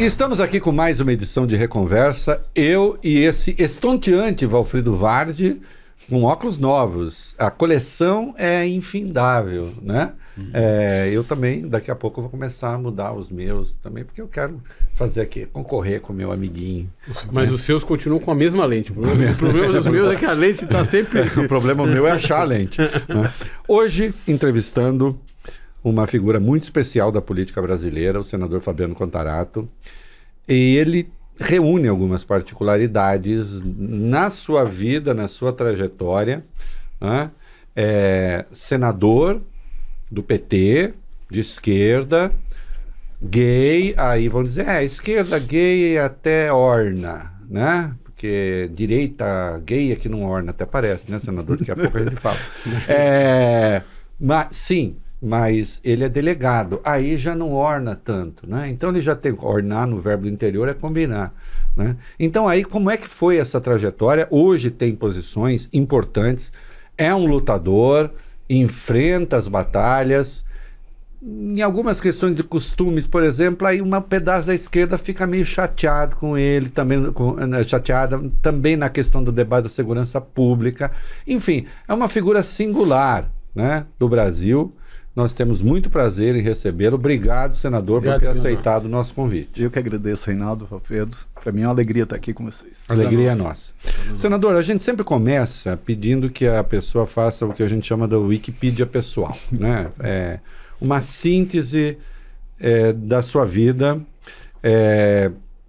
Estamos aqui com mais uma edição de Reconversa, eu e esse estonteante Valfrido Vardi, com óculos novos. A coleção é infindável, né? Eu também, daqui a pouco, vou começar a mudar os meus também, porque eu quero fazer aqui, concorrer com o meu amiguinho. Mas os seus continuam com a mesma lente. O problema dos meus é que a lente está sempre... O problema meu é achar a lente. Né? Hoje, entrevistando uma figura muito especial da política brasileira, o senador Fabiano Contarato, e ele reúne algumas particularidades na sua vida, na sua trajetória, né? Senador do PT, de esquerda, gay, aí vão dizer, esquerda, gay até orna, né? Porque direita gay é que não orna, até parece, né, senador? Daqui a pouco a gente fala. Sim, mas ele é delegado, aí já não orna tanto, né? Então ele já tem, ornar no verbo do interior é combinar, né? Então aí como é que foi essa trajetória? Hoje tem posições importantes, é um lutador, enfrenta as batalhas, em algumas questões de costumes, por exemplo, aí um pedaço da esquerda fica meio chateado com ele, também chateada também na questão do debate da segurança pública. Enfim, é uma figura singular, né, do Brasil. Nós temos muito prazer em recebê-lo. Obrigado, senador, por ter aceitado o nosso convite. Eu que agradeço, Reinaldo, Alfredo. Para mim é uma alegria estar aqui com vocês. A alegria é nossa. Senador, a gente sempre começa pedindo que a pessoa faça o que a gente chama da Wikipedia pessoal, né? Uma síntese da sua vida.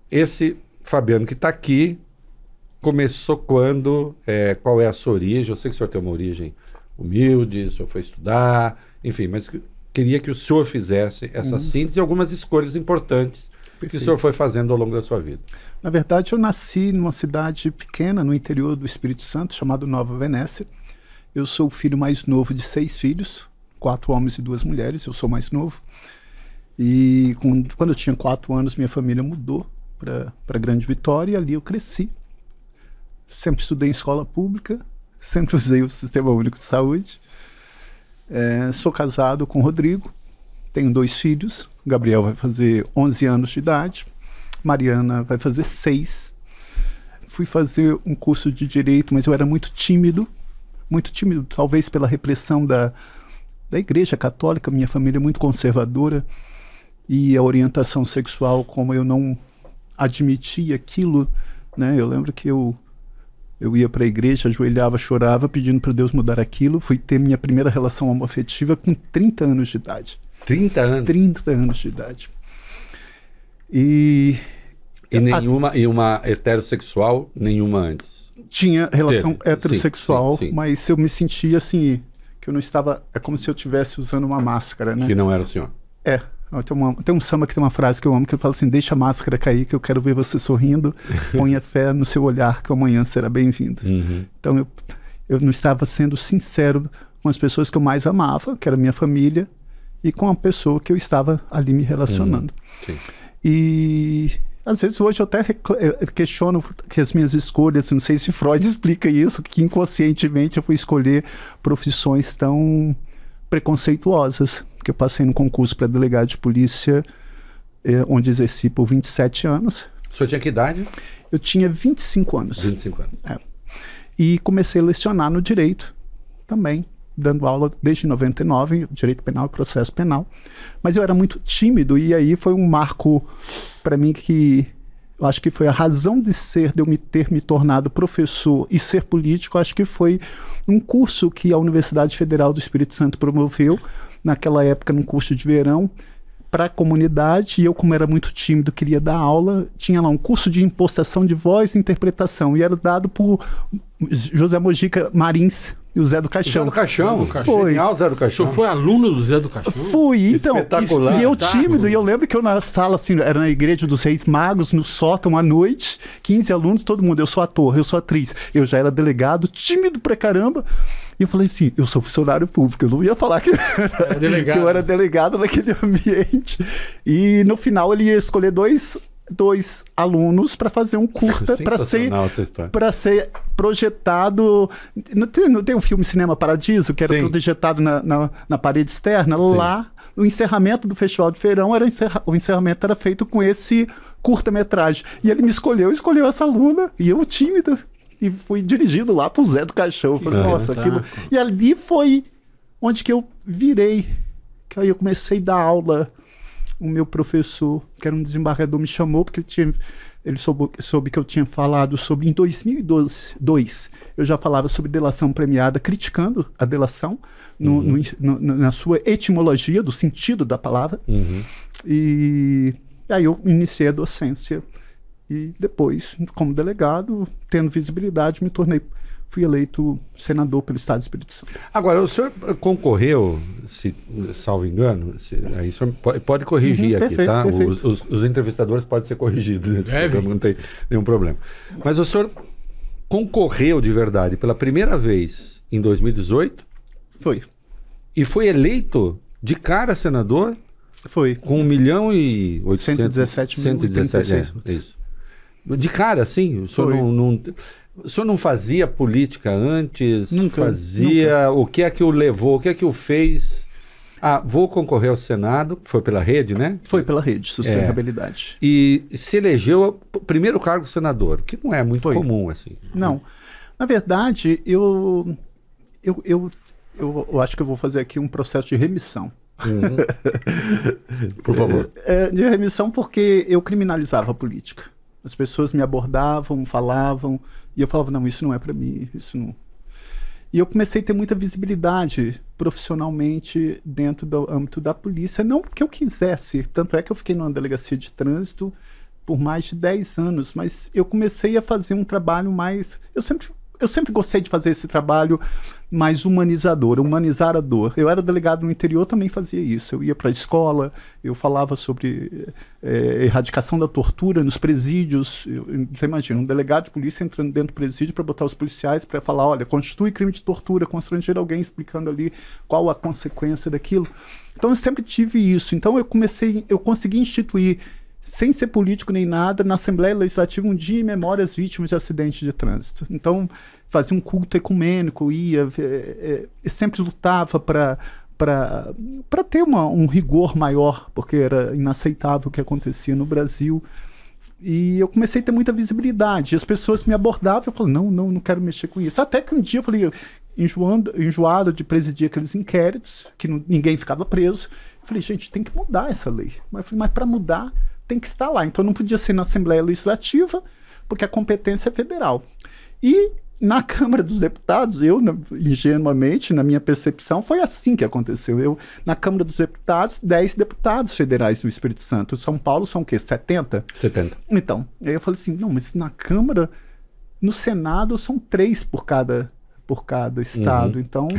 Esse Fabiano que está aqui começou quando? Qual é a sua origem? Eu sei que o senhor tem uma origem humilde, o senhor foi estudar, enfim, mas queria que o senhor fizesse essa síntese e algumas escolhas importantes que o senhor foi fazendo ao longo da sua vida. Na verdade, eu nasci numa cidade pequena no interior do Espírito Santo, chamada Nova Venécia. Eu sou o filho mais novo de 6 filhos, 4 homens e 2 mulheres, eu sou mais novo. E quando eu tinha 4 anos, minha família mudou para Grande Vitória e ali eu cresci. Sempre estudei em escola pública, sempre usei o Sistema Único de Saúde. Sou casado com o Rodrigo, tenho 2 filhos. Gabriel vai fazer 11 anos de idade, Mariana vai fazer 6. Fui fazer um curso de Direito, mas eu era muito tímido, talvez pela repressão da Igreja Católica. Minha família é muito conservadora e a orientação sexual, como eu não admitia aquilo, né? Eu lembro que eu ia para a igreja, ajoelhava, chorava, pedindo para Deus mudar aquilo. Fui ter minha primeira relação homoafetiva com 30 anos de idade. 30 anos? 30 anos de idade. E uma heterossexual, nenhuma antes? Tinha relação heterossexual, sim. Mas eu me sentia assim, que eu não estava... É como se eu estivesse usando uma máscara, né? Que não era o senhor? Tem um samba que tem uma frase que eu amo, que ele fala assim: deixa a máscara cair, que eu quero ver você sorrindo, ponha fé no seu olhar, que amanhã será bem-vindo. Então eu não estava sendo sincero com as pessoas que eu mais amava, que era minha família, e com a pessoa que eu estava ali me relacionando. E às vezes hoje eu até questiono que as minhas escolhas, não sei se Freud explica isso, que inconscientemente eu fui escolher profissões tão preconceituosas, que eu passei no concurso para delegado de polícia, onde exerci por 27 anos. O senhor tinha que idade? Eu tinha 25 anos. 25 anos. E comecei a lecionar no direito também, dando aula desde 99, direito penal e processo penal. Mas eu era muito tímido e aí foi um marco para mim que eu acho que foi a razão de eu ter me tornado professor e ser político. Acho que foi um curso que a Universidade Federal do Espírito Santo promoveu, naquela época, num curso de verão, para a comunidade, e eu, como era muito tímido, queria dar aula. Tinha lá um curso de impostação de voz e interpretação, e era dado por José Mojica Marins e o Zé do Caixão. Zé do Caixão? Foi. Genial, Zé do Caixão. O senhor foi aluno do Zé do Caixão? Fui, então. Espetacular. E eu tímido, e eu lembro que eu na sala, assim, era na Igreja dos Reis Magos, no sótão, à noite, 15 alunos, todo mundo, eu sou ator, eu sou atriz. Eu já era delegado, tímido pra caramba. E eu falei assim, eu sou funcionário público, eu não ia falar que eu era delegado naquele ambiente. E no final ele ia escolher dois alunos para fazer um curta, para ser projetado. Não tem um filme Cinema Paradiso, que era projetado na parede externa? Sim. Lá, o encerramento do Festival de Feirão, o encerramento era feito com esse curta-metragem. E ele me escolheu essa aluna, e eu tímido, e fui dirigido lá pro Zé do Caixão. Eu falei, nossa, aquilo... E ali foi onde que eu virei, que aí eu comecei a dar aula. O meu professor, que era um desembargador, me chamou, porque ele soube que eu tinha falado sobre, em 2002, eu já falava sobre delação premiada, criticando a delação, na sua etimologia, do sentido da palavra. E aí eu iniciei a docência. E depois, como delegado, tendo visibilidade, fui eleito senador pelo Estado do Espírito Santo. Agora, o senhor concorreu, salvo engano, aí o senhor pode corrigir aqui, perfeito, tá? Perfeito. Os entrevistadores podem ser corrigidos nesse programa, não tem nenhum problema. Mas o senhor concorreu de verdade pela primeira vez em 2018? Foi. E foi eleito de cara senador? Foi. Com 1.817.117. Isso. De cara, assim? O senhor o senhor não fazia política antes? Nunca. O que é que o levou? O que é que o fez? Vou concorrer ao Senado, foi pela rede, né? Foi pela rede, sustentabilidade. E se elegeu o primeiro cargo de senador, que não é muito comum, assim. Não. Na verdade, eu acho que eu vou fazer aqui um processo de remissão. Por favor. De remissão porque eu criminalizava a política. As pessoas me abordavam, falavam, e eu falava, não, isso não é para mim, isso não... E eu comecei a ter muita visibilidade profissionalmente dentro do âmbito da polícia, não porque eu quisesse, tanto é que eu fiquei numa delegacia de trânsito por mais de 10 anos, mas eu comecei a fazer um trabalho mais... Eu sempre gostei de fazer esse trabalho mais humanizador, humanizar a dor. Eu era delegado no interior, também fazia isso. Eu ia para a escola, eu falava sobre erradicação da tortura nos presídios. Você imagina, um delegado de polícia entrando dentro do presídio para botar os policiais para falar, olha, constitui crime de tortura, constranger alguém, explicando ali qual a consequência daquilo. Então eu sempre tive isso. Então eu consegui instituir, sem ser político nem nada, na Assembleia Legislativa, um dia em memória às vítimas de acidentes de trânsito. Então, fazia um culto ecumênico, sempre lutava para ter um rigor maior, porque era inaceitável o que acontecia no Brasil. E eu comecei a ter muita visibilidade. As pessoas me abordavam, eu falei, não quero mexer com isso. Até que um dia eu falei, enjoado de presidir aqueles inquéritos, que ninguém ficava preso. Eu falei, gente, tem que mudar essa lei. Mas para mudar, tem que estar lá. Então não podia ser na Assembleia Legislativa, porque a competência é federal. E na Câmara dos Deputados, ingenuamente, na minha percepção, foi assim que aconteceu. Na Câmara dos Deputados, 10 deputados federais do Espírito Santo. São Paulo são o quê? 70? 70. Então, aí eu falei assim, não, mas na Câmara, no Senado, são 3 por cada estado. Então,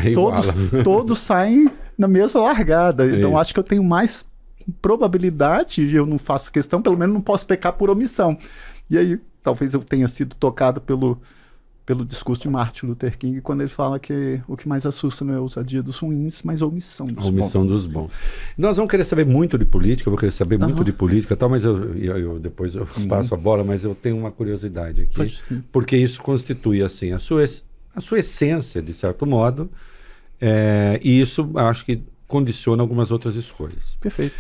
todos saem na mesma largada. Então, acho que eu tenho mais probabilidade, eu não faço questão, pelo menos não posso pecar por omissão. E aí, talvez eu tenha sido tocado pelo discurso de Martin Luther King, quando ele fala que o que mais assusta não é a ousadia dos ruins, mas a omissão dos bons. A omissão dos bons. Nós vamos querer saber muito de política, eu vou querer saber muito de política, tal, mas depois eu passo a bola, mas eu tenho uma curiosidade aqui, porque isso constitui assim, a sua essência, de certo modo, e isso acho que condiciona algumas outras escolhas. Perfeito.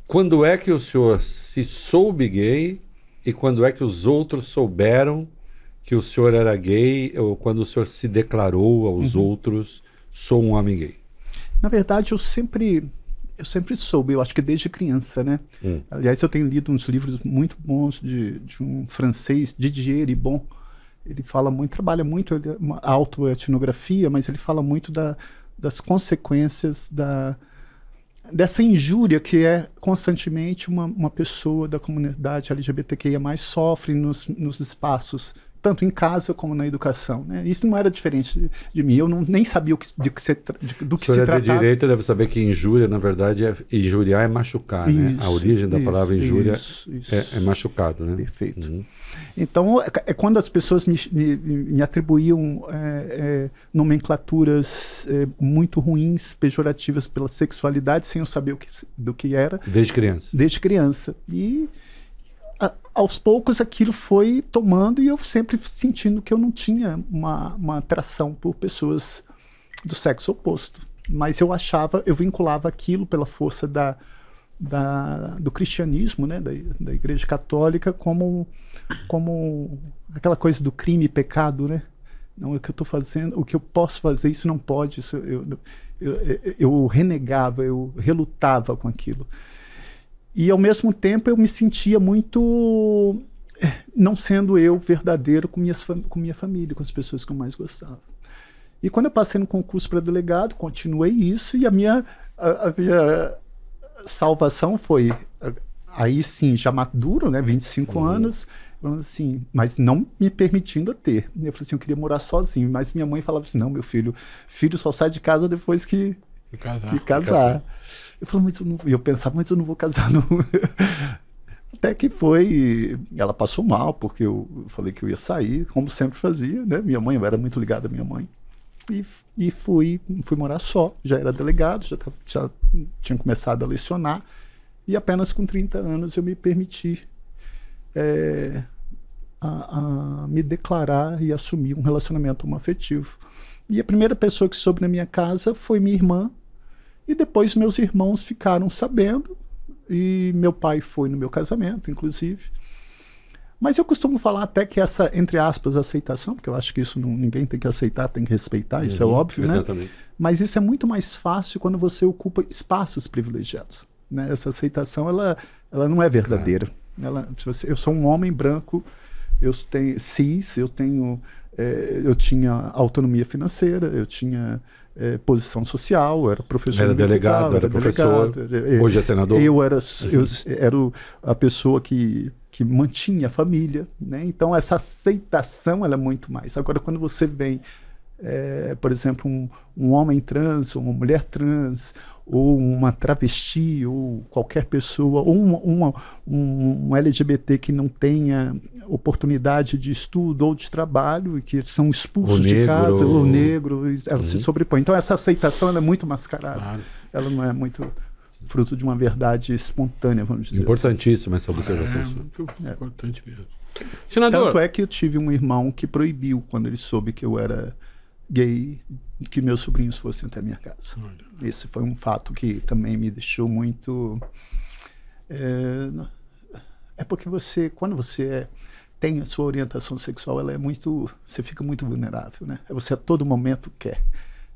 Quando é que o senhor se soube gay e quando é que os outros souberam que o senhor era gay, ou quando o senhor se declarou aos outros, sou um homem gay? Na verdade, eu sempre soube, eu acho que desde criança, né? Aliás, eu tenho lido uns livros muito bons de um francês, Didier Ribon. Ele fala muito, trabalha muito a autoetnografia, mas ele fala muito das consequências dessa injúria que é constantemente uma pessoa da comunidade LGBTQIA+, sofre nos espaços, tanto em casa como na educação, né? Isso não era diferente de mim, eu nem sabia do que se tratava. De direito deve saber que injúria, na verdade, injuriar é machucar, né? A origem da palavra injúria é machucado, né? Perfeito. Então, é quando as pessoas me atribuíam nomenclaturas muito ruins, pejorativas pela sexualidade, sem eu saber do que era. Desde criança? Desde criança. E aos poucos aquilo foi tomando e eu sempre sentindo que eu não tinha uma atração por pessoas do sexo oposto. Mas eu vinculava aquilo pela força do cristianismo, né, da Igreja Católica, como aquela coisa do crime e pecado, né? Não, o que eu estou fazendo, o que eu posso fazer, isso não pode. Isso, eu renegava, eu relutava com aquilo. E, ao mesmo tempo, eu me sentia muito não sendo eu verdadeiro com minha família, com as pessoas que eu mais gostava. E quando eu passei no concurso para delegado, continuei isso, e a minha salvação foi, aí sim, já maduro, né, 25 anos, assim, mas não me permitindo ter. Eu falei assim, eu queria morar sozinho, mas minha mãe falava assim, não, meu filho só sai de casa depois que casar. Eu falei, eu pensava, mas eu não vou casar, não. Até que ela passou mal, porque eu falei que eu ia sair, como sempre fazia, né? Minha mãe, eu era muito ligado à minha mãe. E fui morar só, já era delegado, já tinha começado a lecionar, e apenas com 30 anos eu me permiti a me declarar e assumir um relacionamento homoafetivo. E a primeira pessoa que soube na minha casa foi minha irmã, e depois meus irmãos ficaram sabendo, e meu pai foi no meu casamento, inclusive. Mas eu costumo falar até que essa, entre aspas, aceitação, porque eu acho que isso ninguém tem que aceitar, tem que respeitar, isso é óbvio, exatamente, né? Mas isso é muito mais fácil quando você ocupa espaços privilegiados, né? Essa aceitação, ela não é verdadeira. Eu sou um homem branco, eu tenho cis, eu tinha autonomia financeira, eu tinha posição social, eu era professor universitário, era professor, hoje é senador. Eu era a pessoa que mantinha a família, né? Então essa aceitação ela é muito mais. Agora, quando você vem, por exemplo, um homem trans, ou uma mulher trans, ou uma travesti, ou qualquer pessoa, ou um LGBT que não tenha oportunidade de estudo ou de trabalho, e que são expulsos de casa, ou negro, ela se sobrepõe. Então essa aceitação ela é muito mascarada. Claro. Ela não é muito fruto de uma verdade espontânea, vamos dizer. Importantíssima essa observação. Importante mesmo. Senador, tanto é que eu tive um irmão que proibiu, quando ele soube que eu era gay, que meus sobrinhos fossem até a minha casa. Esse foi um fato que também me deixou muito... porque quando você tem a sua orientação sexual, ela é muito... Você fica muito vulnerável, né? Você a todo momento quer.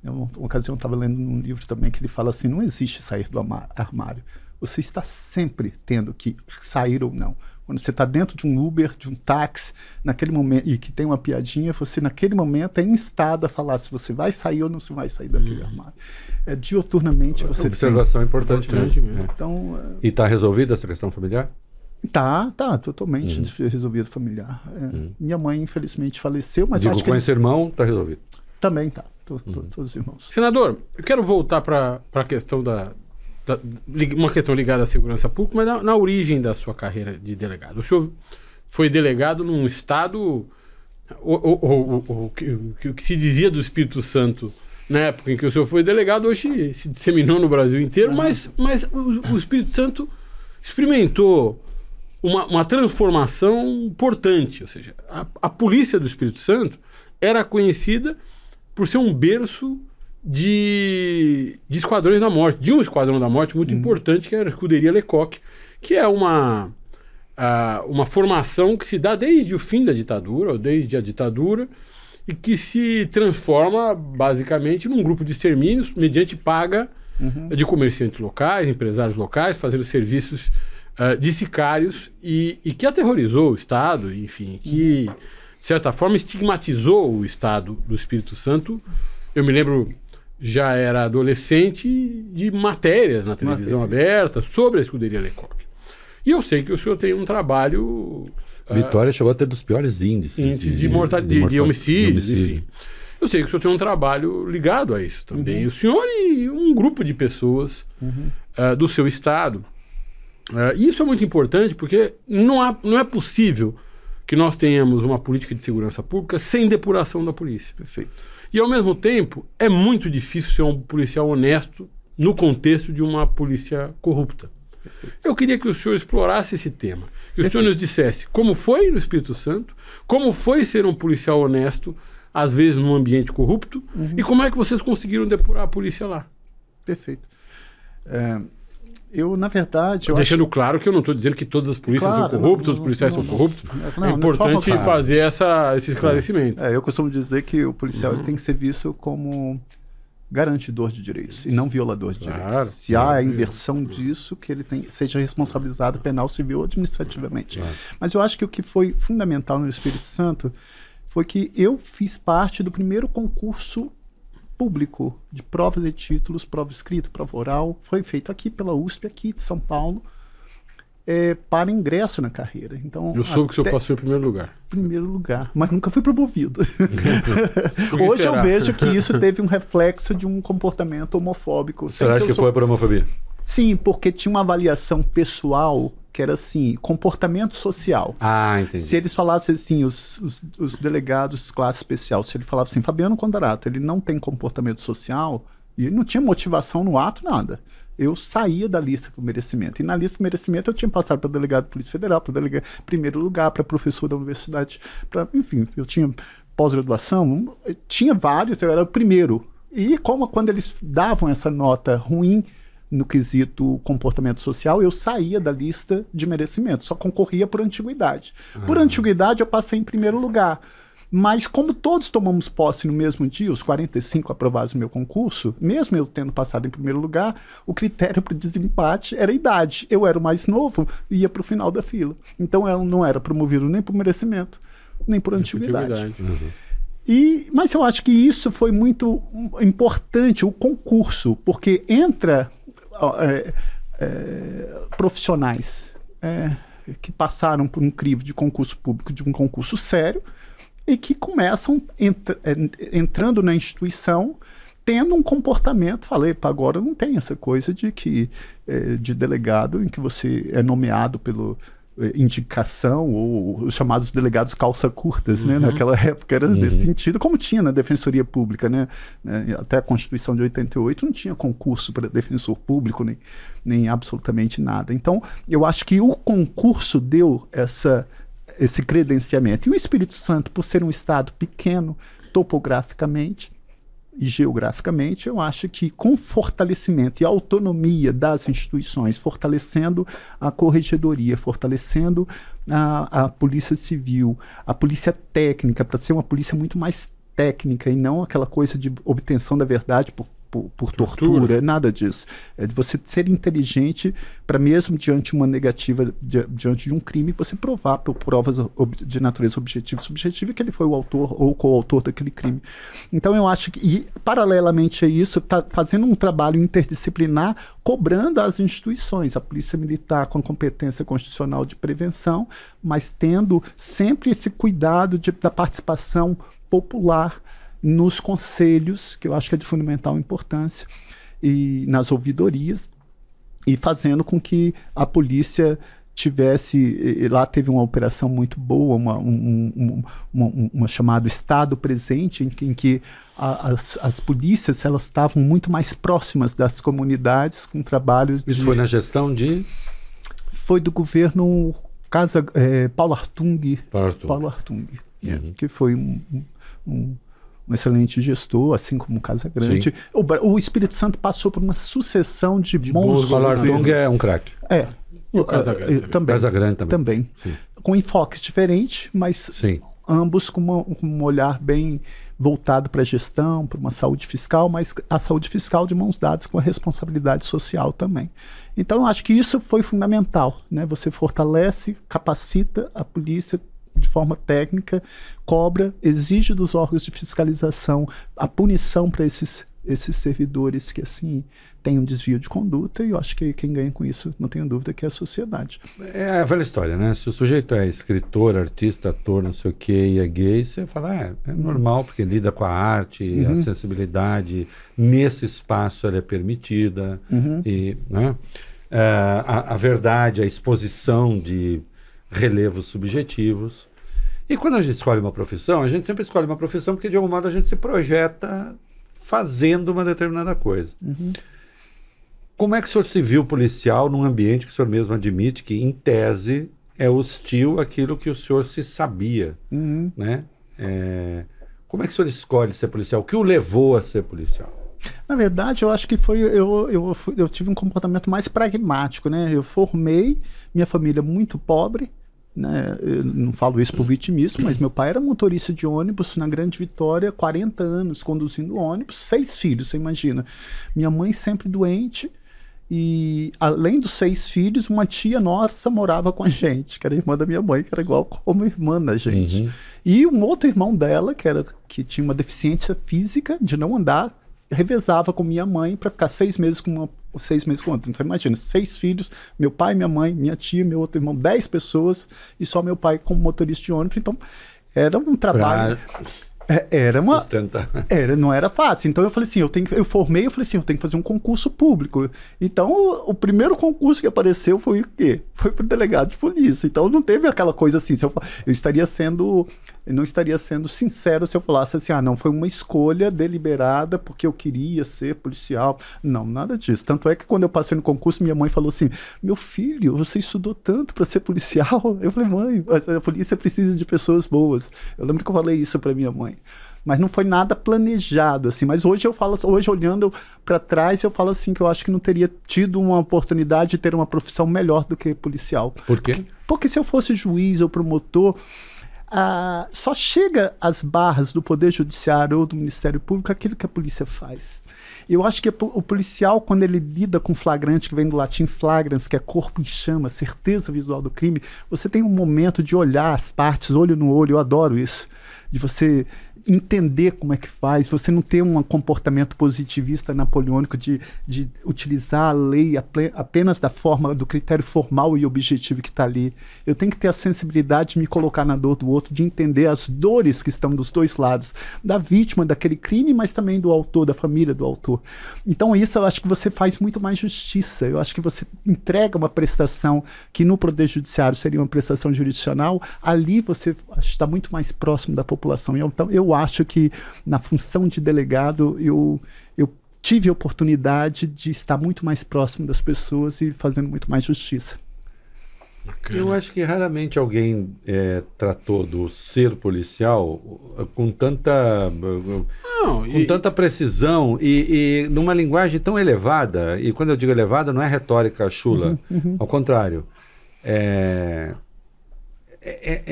Uma ocasião eu estava lendo um livro também que ele fala assim, não existe sair do armário. Você está sempre tendo que sair ou não. Quando você está dentro de um Uber, de um táxi, naquele momento, e que tem uma piadinha, você naquele momento é instado a falar se você vai sair ou não se vai sair daquele armário. Diuturnamente você observação importante mesmo. Então, e está resolvida essa questão familiar? Tá totalmente resolvido familiar. Minha mãe, infelizmente, faleceu, mas eu acho que... com esse irmão, está resolvido? Também tá. Todos os irmãos. Senador, eu quero voltar para a questão uma questão ligada à segurança pública, mas na origem da sua carreira de delegado. O senhor foi delegado num estado, o que se dizia do Espírito Santo na época em que o senhor foi delegado, hoje se disseminou no Brasil inteiro, mas o Espírito Santo experimentou uma transformação importante, ou seja, a polícia do Espírito Santo era conhecida por ser um berço de esquadrões da morte, de um esquadrão da morte muito importante, que era a Escuderia Lecoq, que é uma formação que se dá desde o fim da ditadura, ou desde a ditadura, e que se transforma basicamente num grupo de extermínios mediante paga de comerciantes locais, empresários locais, fazendo serviços de sicários, e que aterrorizou o Estado, enfim, que de certa forma estigmatizou o Estado do Espírito Santo. Eu me lembro, já era adolescente, de matérias na televisão aberta sobre a Escuderia Lecoq. E eu sei que o senhor tem um trabalho... Vitória chegou a ter dos piores índices de homicídios, enfim. Eu sei que o senhor tem um trabalho ligado a isso também. O senhor e um grupo de pessoas do seu estado. E isso é muito importante porque não é possível que nós tenhamos uma política de segurança pública sem depuração da polícia. Perfeito. E, ao mesmo tempo, é muito difícil ser um policial honesto no contexto de uma polícia corrupta. Perfeito. Eu queria que o senhor explorasse esse tema. Que o senhor nos dissesse como foi no Espírito Santo, como foi ser um policial honesto, às vezes num ambiente corrupto, e como é que vocês conseguiram depurar a polícia lá. Perfeito. Eu, na verdade... Deixando claro que eu não estou dizendo que todas as polícias são corruptas, todos os policiais são corruptos. É importante fazer esse esclarecimento. Eu costumo dizer que o policial ele tem que ser visto como garantidor de direitos e não violador de direitos. Se há a inversão disso, que ele seja responsabilizado penal, civil ou administrativamente. Mas eu acho que o que foi fundamental no Espírito Santo foi que eu fiz parte do primeiro concurso público de provas e títulos, prova escrita, prova oral, foi feito aqui pela USP, aqui de São Paulo, para ingresso na carreira. Então, eu soube que o senhor passou em primeiro lugar. Primeiro lugar, mas nunca fui promovido. Hoje eu vejo que isso teve um reflexo de um comportamento homofóbico. Você acha que foi por homofobia? Sim, porque tinha uma avaliação pessoal que era assim, comportamento social. Ah, entendi. Se eles falassem assim, os delegados de classe especial, se ele falava assim, Fabiano Contarato, ele não tem comportamento social, e ele não tinha motivação no ato, nada. Eu saía da lista por merecimento. E na lista de merecimento eu tinha passado para delegado de Polícia Federal, para delegado primeiro lugar, para professor da universidade, enfim, eu tinha pós-graduação, tinha vários, eu era o primeiro. E quando eles davam essa nota ruim no quesito comportamento social, eu saía da lista de merecimento, só concorria por antiguidade. Por antiguidade eu passei em primeiro lugar. Mas como todos tomamos posse no mesmo dia, os 45 aprovados no meu concurso, mesmo eu tendo passado em primeiro lugar, o critério para o desempate era a idade. Eu era o mais novo e ia para o final da fila. Então eu não era promovido nem por merecimento, nem por antiguidade. Mas eu acho que isso foi muito importante, o concurso, porque entra profissionais que passaram por um crivo de concurso público, de um concurso sério, e que começam entrando na instituição tendo um comportamento, agora não tem essa coisa de delegado em que você é nomeado pelo indicação, ou os chamados delegados calça curtas, né? Naquela época era nesse sentido, como tinha na Defensoria Pública, né? Até a Constituição de 88 não tinha concurso para defensor público, nem absolutamente nada. Então, eu acho que o concurso deu esse credenciamento. E o Espírito Santo, por ser um estado pequeno, topograficamente e geograficamente, eu acho que com fortalecimento e autonomia das instituições, fortalecendo a corregedoria, fortalecendo a polícia civil, a polícia técnica, para ser uma polícia muito mais técnica e não aquela coisa de obtenção da verdade por tortura, nada disso. É de você ser inteligente para mesmo diante de uma negativa, diante de um crime, você provar por provas de natureza objetiva e subjetiva que ele foi o autor ou coautor daquele crime. Então eu acho que, e paralelamente a isso, está fazendo um trabalho interdisciplinar, cobrando as instituições, a Polícia Militar com competência constitucional de prevenção, mas tendo sempre esse cuidado da participação popular nos conselhos, que eu acho que é de fundamental importância, e nas ouvidorias, e fazendo com que a polícia lá teve uma operação muito boa, uma chamada Estado Presente, em que as polícias elas estavam muito mais próximas das comunidades, com trabalho Isso foi na gestão de? Foi do governo Paulo Artung. Paulo Artung, que foi um excelente gestor, assim como Casa Grande. O Espírito Santo passou por uma sucessão de bons governos. Paulo Artung é um craque. E o Casa Grande também. Casa Grande também. Com enfoques diferentes, mas ambos com um olhar bem voltado para a gestão, para uma saúde fiscal, mas a saúde fiscal de mãos dadas com a responsabilidade social também. Então, eu acho que isso foi fundamental, né? Você fortalece, capacita a polícia de forma técnica, cobra, exige dos órgãos de fiscalização a punição para esses servidores que assim têm um desvio de conduta, e eu acho que quem ganha com isso, não tenho dúvida, que é a sociedade. É a velha história, né? Se o sujeito é escritor, artista, ator, não sei o que, e é gay, você fala, é normal, porque lida com a arte, a sensibilidade, nesse espaço ela é permitida, e, né? A verdade, a exposição de relevos subjetivos. E quando a gente escolhe uma profissão, a gente sempre escolhe uma profissão porque de algum modo a gente se projeta fazendo uma determinada coisa. Como é que o senhor se viu policial num ambiente que o senhor mesmo admite que, em tese, é hostil àquilo que o senhor se sabia, né? Como é que o senhor escolhe ser policial? O que o levou a ser policial? Na verdade, eu acho que foi eu tive um comportamento mais pragmático, né? Eu formei minha família muito pobre, né? Eu não falo isso por vitimismo, mas meu pai era motorista de ônibus na Grande Vitória, 40 anos conduzindo ônibus, 6 filhos, você imagina. Minha mãe sempre doente. E além dos 6 filhos, uma tia nossa morava com a gente, que era irmã da minha mãe, que era igual como irmã da gente. Uhum. E um outro irmão dela, que tinha uma deficiência física de não andar, revezava com minha mãe para ficar 6 meses com uma, 6 meses com outra. Então imagina, 6 filhos, meu pai, minha mãe, minha tia, meu outro irmão, 10 pessoas, e só meu pai como motorista de ônibus. Então era um trabalho... não era fácil. Então eu falei assim, eu formei, eu falei assim, eu tenho que fazer um concurso público. Então o primeiro concurso que apareceu foi o quê? Foi para o delegado de polícia. Então não teve aquela coisa assim, eu não estaria sendo sincero se eu falasse assim, não, foi uma escolha deliberada porque eu queria ser policial. Não, nada disso. Tanto é que quando eu passei no concurso, minha mãe falou assim, meu filho, você estudou tanto para ser policial? Eu falei, mãe, mas a polícia precisa de pessoas boas. Eu lembro que eu falei isso para minha mãe. Mas não foi nada planejado, assim. Mas hoje olhando para trás, eu falo assim que eu acho que não teria tido uma oportunidade de ter uma profissão melhor do que policial. Por quê? Porque se eu fosse juiz ou promotor, só chega às barras do Poder Judiciário ou do Ministério Público aquilo que a polícia faz. Eu acho que o policial, quando ele lida com flagrante, que vem do latim flagrans, que é corpo em chama, certeza visual do crime, você tem um momento de olhar as partes, olho no olho, eu adoro isso, de você entender como é que faz, você não ter um comportamento positivista napoleônico de utilizar a lei apenas da forma, do critério formal e objetivo que está ali. Eu tenho que ter a sensibilidade de me colocar na dor do outro, de entender as dores que estão dos dois lados, da vítima daquele crime, mas também do autor, da família do autor. Então isso eu acho que você faz muito mais justiça, eu acho que você entrega uma prestação que no Poder Judiciário seria uma prestação jurisdicional, ali você está muito mais próximo da população. Então eu acho que na função de delegado eu tive a oportunidade de estar muito mais próximo das pessoas e fazendo muito mais justiça. Eu acho que raramente alguém tratou do ser policial com tanta precisão e numa linguagem tão elevada. E quando eu digo elevada, não é retórica chula, ao contrário. É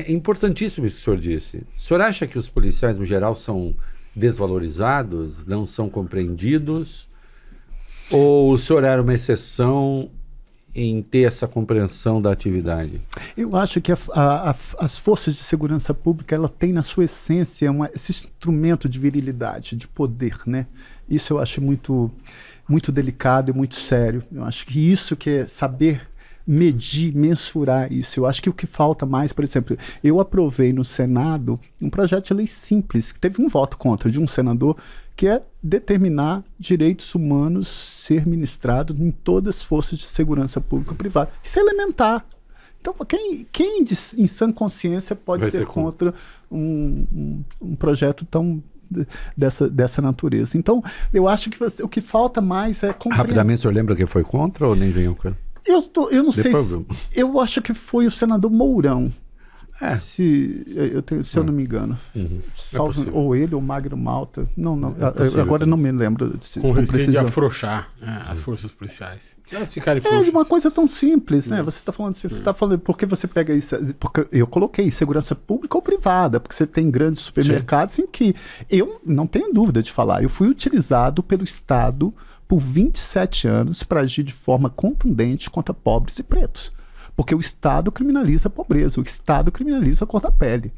importantíssimo isso que o senhor disse. O senhor acha que os policiais, no geral, são desvalorizados, não são compreendidos? Ou o senhor era uma exceção em ter essa compreensão da atividade? Eu acho que as forças de segurança pública, ela tem na sua essência esse instrumento de virilidade, de poder, né? Isso eu acho muito, muito delicado e muito sério. Eu acho que isso que é saber medir, mensurar isso. Eu acho que o que falta mais, por exemplo, eu aprovei no Senado um projeto de lei simples, que teve um voto contra de um senador, que é determinar direitos humanos ser ministrado em todas as forças de segurança pública e privada. Isso é elementar. Então, quem em sã consciência pode ser contra um projeto tão dessa natureza? Então, eu acho que o que falta mais é compreender. Rapidamente, o senhor lembra quem foi contra ou nem veio com ele? Eu não sei eu acho que foi o senador Mourão. Se eu não me engano. Ou ele, ou Magno Malta. Não. Agora não me lembro. Com receio de afrouxar as forças policiais. Elas ficarem frouxas. É uma coisa tão simples, né? Você está falando assim, por que você pega isso? Porque eu coloquei segurança pública ou privada, porque você tem grandes supermercados em que eu não tenho dúvida de falar. Eu fui utilizado pelo Estado por 27 anos para agir de forma contundente contra pobres e pretos. Porque o Estado criminaliza a pobreza, o Estado criminaliza a cor da pele.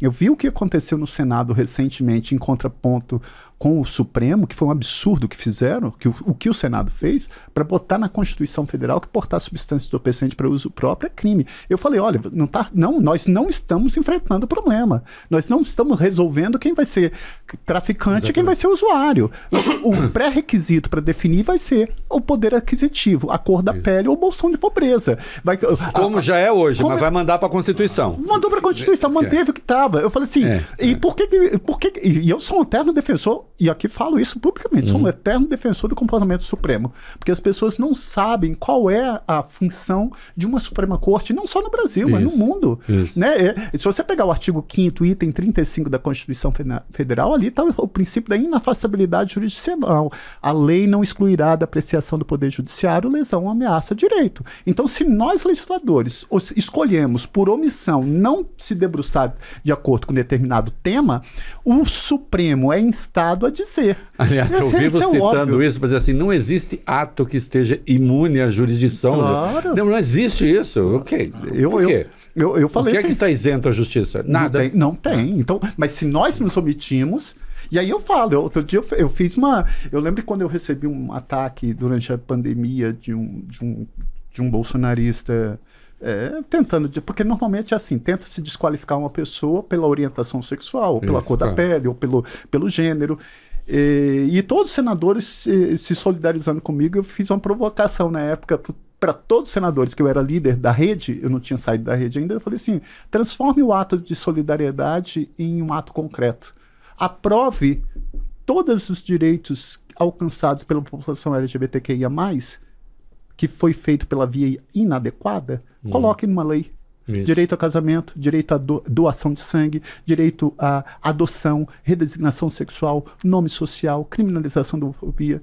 Eu vi o que aconteceu no Senado recentemente em contraponto com o Supremo, que foi um absurdo que fizeram, o que o Senado fez, para botar na Constituição Federal que portar substância entorpecente para uso próprio é crime. Eu falei, olha, nós não estamos enfrentando o problema. Nós não estamos resolvendo quem vai ser traficante e quem vai ser usuário. O pré-requisito para definir vai ser o poder aquisitivo, a cor da pele ou o bolsão de pobreza. Já é hoje, mas vai mandar para a Constituição. Mandou para a Constituição, manteve o que estava. prova. Eu falei assim, e por que... E eu sou um eterno defensor, e aqui falo isso publicamente, sou um eterno defensor do comportamento supremo. Porque as pessoas não sabem qual é a função de uma Suprema Corte, não só no Brasil, mas no mundo. Né? Se você pegar o artigo 5º, item 35 da Constituição Federal, ali está o princípio da inafastabilidade jurisdicional. A lei não excluirá da apreciação do Poder Judiciário lesão ou ameaça a direito. Então, se nós, legisladores, escolhemos por omissão não se debruçar de acordo com determinado tema, o Supremo é instado a dizer. Aliás, eu vivo citando isso, mas assim, não existe ato que esteja imune à jurisdição. Claro. Não existe isso. O quê? Eu falei o que assim, é que está isento à justiça? Nada. Não tem. Então, mas se nós nos omitimos... E aí eu falo, outro dia eu fiz uma... Eu lembro quando eu recebi um ataque durante a pandemia de um bolsonarista... tentando... Porque normalmente é assim, tenta se desqualificar uma pessoa pela orientação sexual, ou pela cor da pele, ou pelo gênero. E todos os senadores se solidarizando comigo, eu fiz uma provocação na época para todos os senadores, que eu era líder da rede, eu não tinha saído da rede ainda, eu falei assim, transforme o ato de solidariedade em um ato concreto. Aprove todos os direitos alcançados pela população LGBTQIA+, que foi feito pela via inadequada, coloque numa lei. Isso. Direito ao casamento, direito à doação de sangue, direito à adoção, redesignação sexual, nome social, criminalização da homofobia,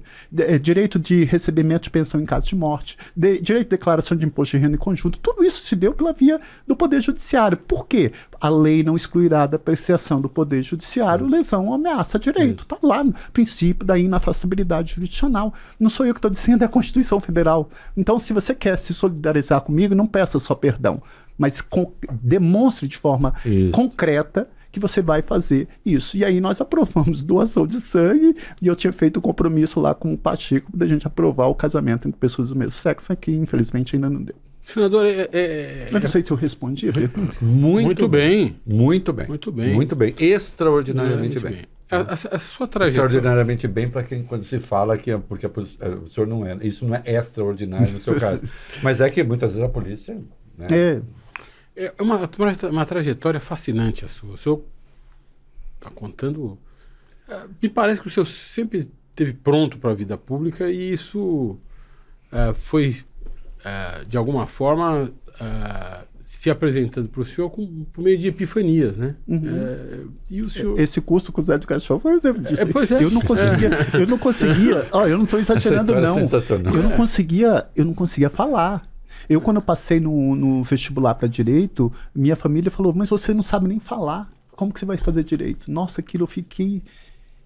direito de recebimento de pensão em caso de morte, direito de declaração de imposto de renda em conjunto. Tudo isso se deu pela via do Poder Judiciário. Por quê? A lei não excluirá da apreciação do Poder Judiciário lesão ou ameaça a direito. Está lá no princípio da inafastabilidade jurisdicional. Não sou eu que estou dizendo, é a Constituição Federal. Então, se você quer se solidarizar comigo, não peça só perdão, mas demonstre de forma concreta que você vai fazer isso. E aí nós aprovamos doação de sangue, e eu tinha feito um compromisso lá com o Pacheco da gente aprovar o casamento entre pessoas do mesmo sexo, que infelizmente ainda não deu. Senador, eu não sei se eu respondi a pergunta. Muito bem. Extraordinariamente bem. A sua trajetória... Extraordinariamente bem para quem, quando se fala que porque o senhor não é... Isso não é extraordinário no seu caso. Mas é que muitas vezes a polícia... Né? É uma trajetória fascinante a sua. O senhor está contando... me parece que o senhor sempre esteve pronto para a vida pública, e isso foi, de alguma forma, se apresentando para o senhor por meio de epifanias, né? E o senhor... Esse curso com o Zé de Cachorro foi um exemplo disso. Eu não conseguia... eu não estou exagerando, não. Eu não conseguia falar. Quando eu passei no vestibular para Direito, minha família falou, mas você não sabe nem falar. Como que você vai fazer Direito? Nossa, aquilo eu fiquei...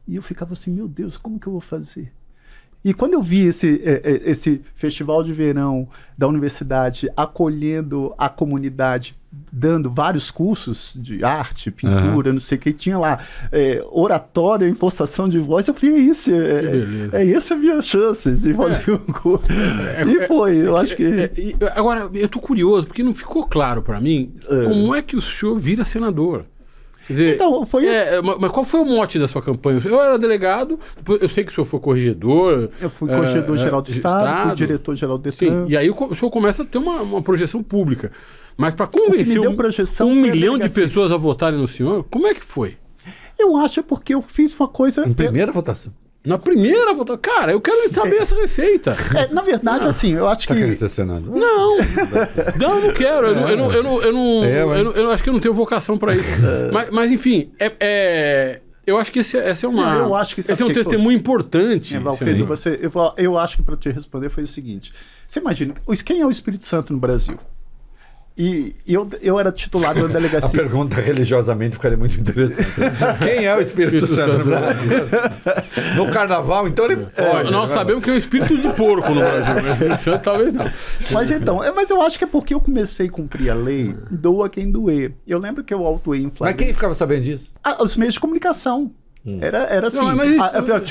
E eu ficava assim, meu Deus, como que eu vou fazer? E quando eu vi esse festival de verão da universidade acolhendo a comunidade, dando vários cursos de arte, pintura, não sei o que, tinha lá oratória, impostação de voz, eu falei, essa a minha chance de fazer um curso. Eu acho que... Agora, eu tô curioso, porque não ficou claro para mim como é que o senhor vira senador. Quer dizer, então, foi isso. Mas qual foi o mote da sua campanha? Eu era delegado, eu sei que o senhor foi corregedor. Eu fui corregedor-geral do Estado, fui diretor-geral do Detran. Sim, e aí o senhor começa a ter uma projeção pública. Mas para convencer 1 milhão de pessoas a votarem no senhor, como é que foi? Eu acho porque eu fiz uma coisa... Em primeira votação. Na primeira votação. Cara, eu quero saber essa receita. Na verdade, assim, eu acho que... Tá querendo ser senador? Não, não quero. Eu acho que eu não tenho vocação para isso. Mas enfim, eu acho que esse é um testemunho importante. Pedro, eu acho que para te responder foi o seguinte. Você imagina, quem é o Espírito Santo no Brasil? E eu era titular da delegacia. A pergunta religiosamente ficaria muito interessante. Quem é o Espírito Santo? No carnaval, então ele foge. Nós sabemos que é o espírito de porco no Brasil, mas Espírito Santo talvez não. Mas eu acho que é porque eu comecei a cumprir a lei, doa quem doer. Eu lembro que eu autuei em flagrante. Mas quem ficava sabendo disso? Os meios de comunicação. Era assim.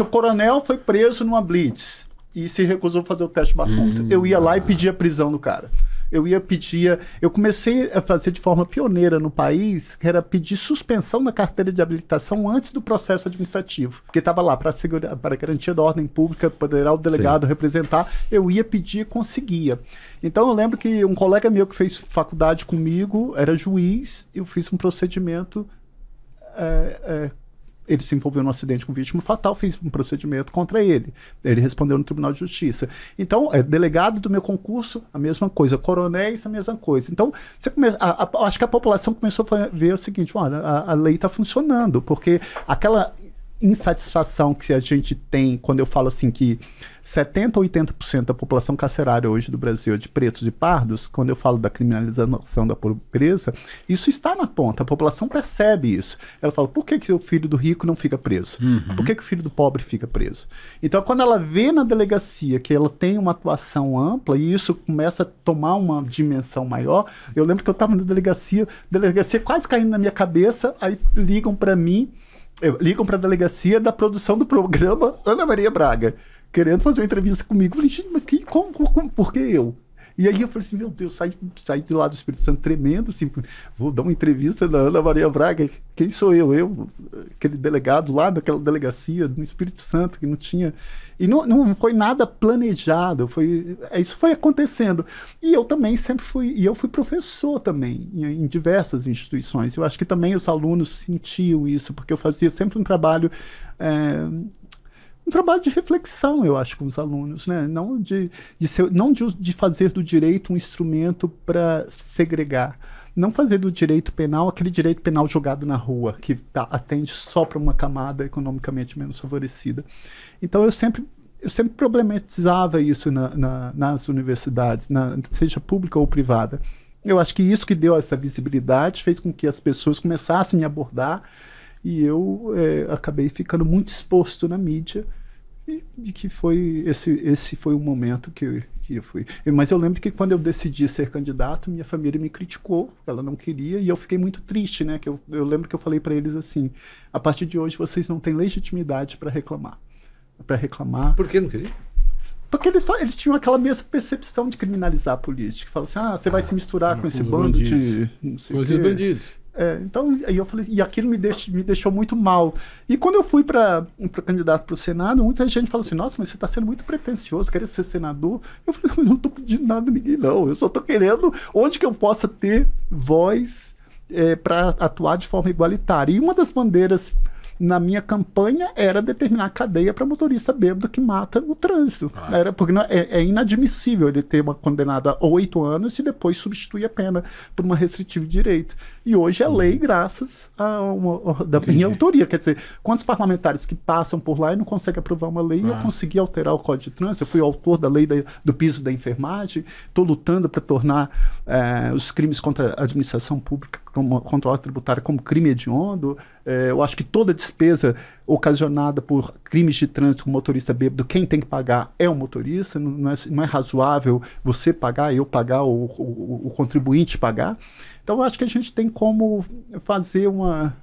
O coronel foi preso numa blitz e se recusou a fazer o teste bafômetro. Eu ia lá e pedia a prisão do cara. Eu comecei a fazer de forma pioneira no país, que era pedir suspensão da carteira de habilitação antes do processo administrativo, porque estava lá para garantia da ordem pública, poderá o delegado representar, eu ia pedir e conseguia. Então eu lembro que um colega meu que fez faculdade comigo, era juiz, eu fiz um procedimento ele se envolveu num acidente com vítima fatal, fez um procedimento contra ele. Ele respondeu no Tribunal de Justiça. Então, delegado do meu concurso, a mesma coisa. Coronéis, a mesma coisa. Então, acho que a população começou a ver o seguinte, olha, a lei está funcionando, porque aquela insatisfação que a gente tem quando eu falo assim que 70% ou 80% da população carcerária hoje do Brasil é de pretos e pardos, quando eu falo da criminalização da pobreza, isso está na ponta, a população percebe isso. Ela fala, por que o filho do rico não fica preso? Por que o filho do pobre fica preso? Então, quando ela vê na delegacia que ela tem uma atuação ampla e isso começa a tomar uma dimensão maior, eu lembro que eu estava na delegacia quase caindo na minha cabeça, aí ligam para mim, ligam para a delegacia da produção do programa Ana Maria Braga, querendo fazer uma entrevista comigo. Eu falei, gente, mas por que eu? E aí eu falei assim, meu Deus, saí de lá do Espírito Santo tremendo, assim, vou dar uma entrevista na Ana Maria Braga, quem sou eu? Eu, aquele delegado lá daquela delegacia no Espírito Santo, que não tinha... E não foi nada planejado, isso foi acontecendo. E eu também sempre fui professor também, em diversas instituições. Eu acho que também os alunos sentiam isso, porque eu fazia sempre um trabalho de reflexão, eu acho, com os alunos, né? Não de fazer do direito um instrumento para segregar. Não fazer do direito penal aquele direito penal jogado na rua, que atende só para uma camada economicamente menos favorecida. Então, eu sempre problematizava isso nas universidades, seja pública ou privada. Eu acho que isso que deu essa visibilidade fez com que as pessoas começassem a me abordar, e eu acabei ficando muito exposto na mídia, e que foi esse foi o momento que eu fui. Mas eu lembro que quando eu decidi ser candidato, minha família me criticou, ela não queria, e eu fiquei muito triste, né? Que eu lembro que eu falei para eles assim, a partir de hoje vocês não têm legitimidade para reclamar. Por que não queria? Porque eles tinham aquela mesma percepção de criminalizar a política. Falam assim, você vai se misturar com esse bando de... não sei com esses bandidos. Então, aí eu falei, e aquilo me deixou muito mal. E quando eu fui para candidato para o Senado, muita gente falou assim, nossa, mas você está sendo muito pretensioso, querer ser senador. Eu falei, eu não estou pedindo nada a ninguém, não. Eu só estou querendo onde que eu possa ter voz para atuar de forma igualitária. E uma das bandeiras na minha campanha era determinar a cadeia para motorista bêbado que mata no trânsito. Porque é inadmissível ele ter uma condenada a 8 anos e depois substituir a pena por uma restritiva de direito. E hoje é lei graças da minha autoria. Quer dizer, quantos parlamentares que passam por lá e não conseguem aprovar uma lei, e eu consegui alterar o Código de Trânsito, eu fui autor da lei do piso da enfermagem, estou lutando para tornar os crimes contra a administração pública, como controle tributário, como crime hediondo. Eu acho que toda despesa ocasionada por crimes de trânsito com motorista bêbado, quem tem que pagar é o motorista, não é razoável você pagar, eu pagar, o contribuinte pagar. Então eu acho que a gente tem como fazer uma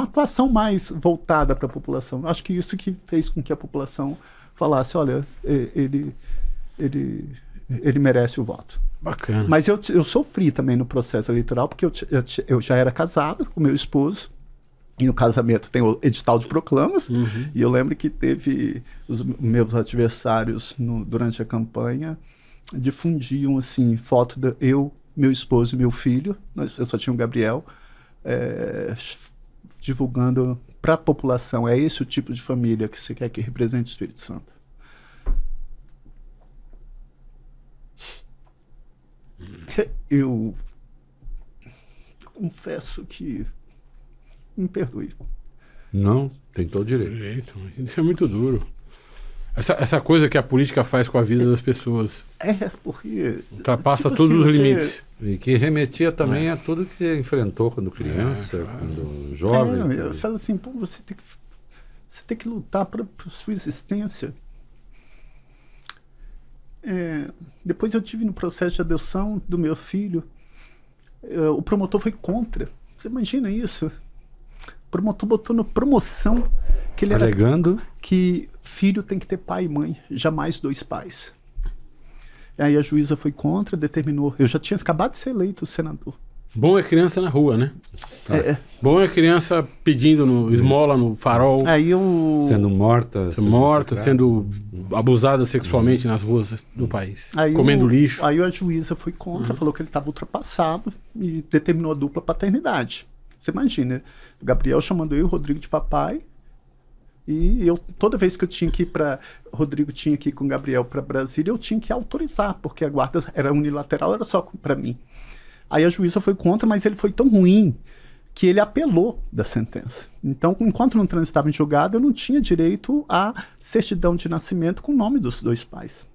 atuação mais voltada para a população. Acho que isso que fez com que a população falasse, olha, ele merece o voto. Bacana. Mas eu sofri também no processo eleitoral, porque eu já era casado com meu esposo, e no casamento tem o edital de proclamas, e eu lembro que teve os meus adversários durante a campanha difundiam assim, foto de eu, meu esposo e meu filho, eu só tinha o Gabriel, divulgando para a população, é esse o tipo de família que você quer que represente o Espírito Santo. Eu confesso que me perdoe. Não, tem todo direito. Isso é muito duro. Essa coisa que a política faz com a vida das pessoas. Porque... ultrapassa todos os limites. E que remetia também a tudo que você enfrentou quando criança, claro. Quando jovem. Eu falo assim, pô, você tem que lutar por sua existência. Depois eu tive no processo de adoção do meu filho, o promotor foi contra. Você imagina isso? O promotor botou na promoção que ele alegando que filho tem que ter pai e mãe, jamais 2 pais. Aí a juíza foi contra, determinou. Eu já tinha acabado de ser eleito senador. Bom é criança na rua, né? Bom é criança pedindo esmola no farol. Sendo morta. Sendo abusada sexualmente nas ruas do país. Comendo lixo. Aí a juíza foi contra, falou que ele estava ultrapassado e determinou a dupla paternidade. Você imagina, o Gabriel chamando eu e o Rodrigo de papai, e eu, toda vez que eu tinha que ir para... Rodrigo tinha que ir com o Gabriel para Brasília, eu tinha que autorizar, porque a guarda era unilateral, era só para mim. Aí a juíza foi contra, mas ele foi tão ruim que ele apelou da sentença. Então, enquanto não transitava em julgado, eu não tinha direito à certidão de nascimento com o nome dos dois pais.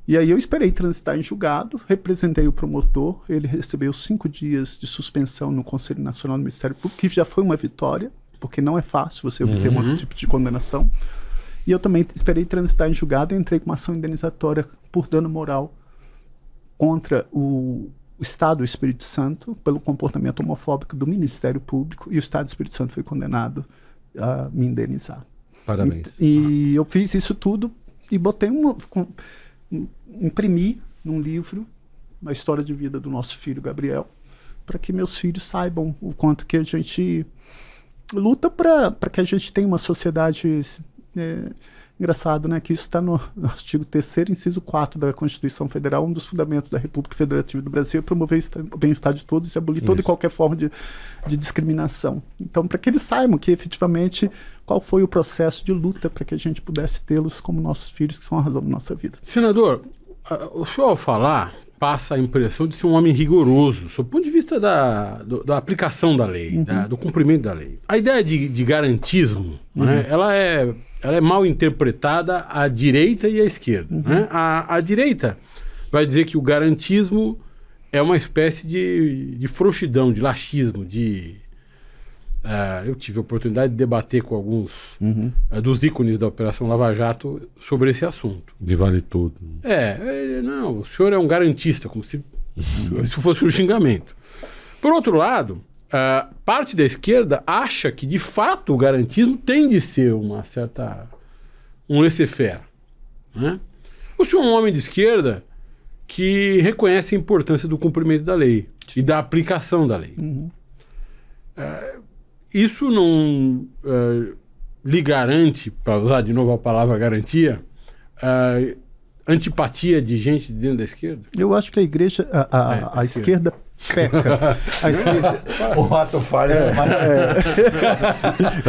E aí eu esperei transitar em julgado, representei o promotor, ele recebeu 5 dias de suspensão no Conselho Nacional do Ministério Público, que já foi uma vitória, porque não é fácil você obter um tipo de condenação. E eu também esperei transitar em julgado e entrei com uma ação indenizatória por dano moral contra o Estado do Espírito Santo pelo comportamento homofóbico do Ministério Público, e o Estado do Espírito Santo foi condenado a me indenizar. Parabéns. E eu fiz isso tudo e botei imprimi num livro a história de vida do nosso filho Gabriel, para que meus filhos saibam o quanto que a gente luta para que a gente tenha uma sociedade... engraçado, né, que isso está no artigo 3º, inciso 4 da Constituição Federal, um dos fundamentos da República Federativa do Brasil é promover o bem-estar de todos e abolir toda e qualquer forma de discriminação. Então, para que eles saibam que efetivamente qual foi o processo de luta para que a gente pudesse tê-los como nossos filhos, que são a razão da nossa vida. Senador, o senhor ao falar passa a impressão de ser um homem rigoroso, sob o ponto de vista da aplicação da lei, do cumprimento da lei. A ideia de garantismo, né, ela é mal interpretada à direita e à esquerda. Né? A direita vai dizer que o garantismo é uma espécie de frouxidão, de laxismo, eu tive a oportunidade de debater com alguns dos ícones da Operação Lava Jato sobre esse assunto. De vale tudo. Não, o senhor é um garantista, como se fosse um xingamento. Por outro lado, parte da esquerda acha que, de fato, o garantismo tem de ser um laissez-faire. Né? O senhor é um homem de esquerda que reconhece a importância do cumprimento da lei e da aplicação da lei. Isso não lhe garante, para usar de novo a palavra garantia, antipatia de gente dentro da esquerda? Eu acho que a igreja, a esquerda peca. O ato falho.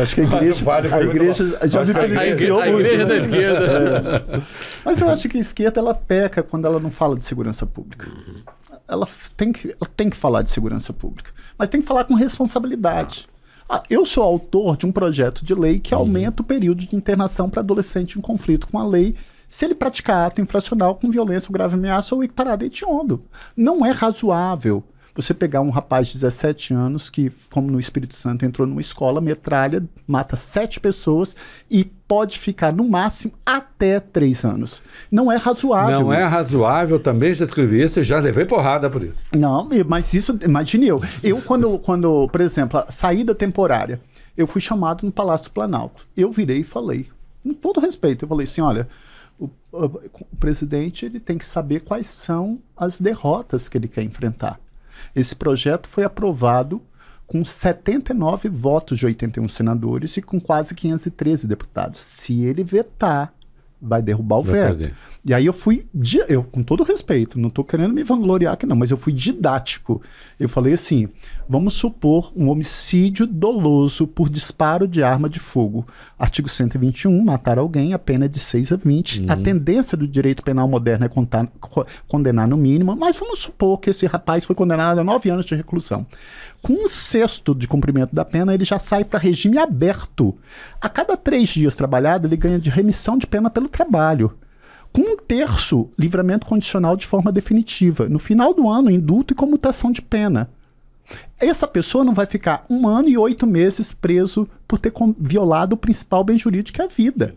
Acho que a igreja já me beneficiou muito. A igreja da esquerda. Mas eu acho que a esquerda ela peca quando ela não fala de segurança pública. Ela tem que falar de segurança pública, mas tem que falar com responsabilidade. Eu sou autor de um projeto de lei que aumenta o período de internação para adolescente em conflito com a lei se ele praticar ato infracional com violência ou grave ameaça ou equiparado a hediondo. Não é razoável você pegar um rapaz de 17 anos que, como no Espírito Santo, entrou numa escola, metralha, mata 7 pessoas e pode ficar, no máximo, até 3 anos. Não é razoável. Não é razoável, também já escrevi isso e já levei porrada por isso. Não, mas isso, imagine eu. Eu, quando, por exemplo, a saída temporária, eu fui chamado no Palácio do Planalto. Eu virei e falei, com todo respeito, eu falei assim, olha, o presidente ele tem que saber quais são as derrotas que ele quer enfrentar. Esse projeto foi aprovado com 79 votos de 81 senadores e com quase 513 deputados. Se ele vetar, vai derrubar o veto. E aí eu fui, com todo respeito, não estou querendo me vangloriar aqui não, mas eu fui didático. Eu falei assim, vamos supor um homicídio doloso por disparo de arma de fogo. Artigo 121, matar alguém, a pena é de 6 a 20. A tendência do direito penal moderno é condenar no mínimo, mas vamos supor que esse rapaz foi condenado a 9 anos de reclusão. Com 1/6 de cumprimento da pena, ele já sai para regime aberto. A cada 3 dias trabalhado, ele ganha de remissão de pena pelo trabalho. Com 1/3, livramento condicional de forma definitiva. No final do ano, indulto e comutação de pena. Essa pessoa não vai ficar 1 ano e 8 meses preso por ter violado o principal bem jurídico, que é a vida.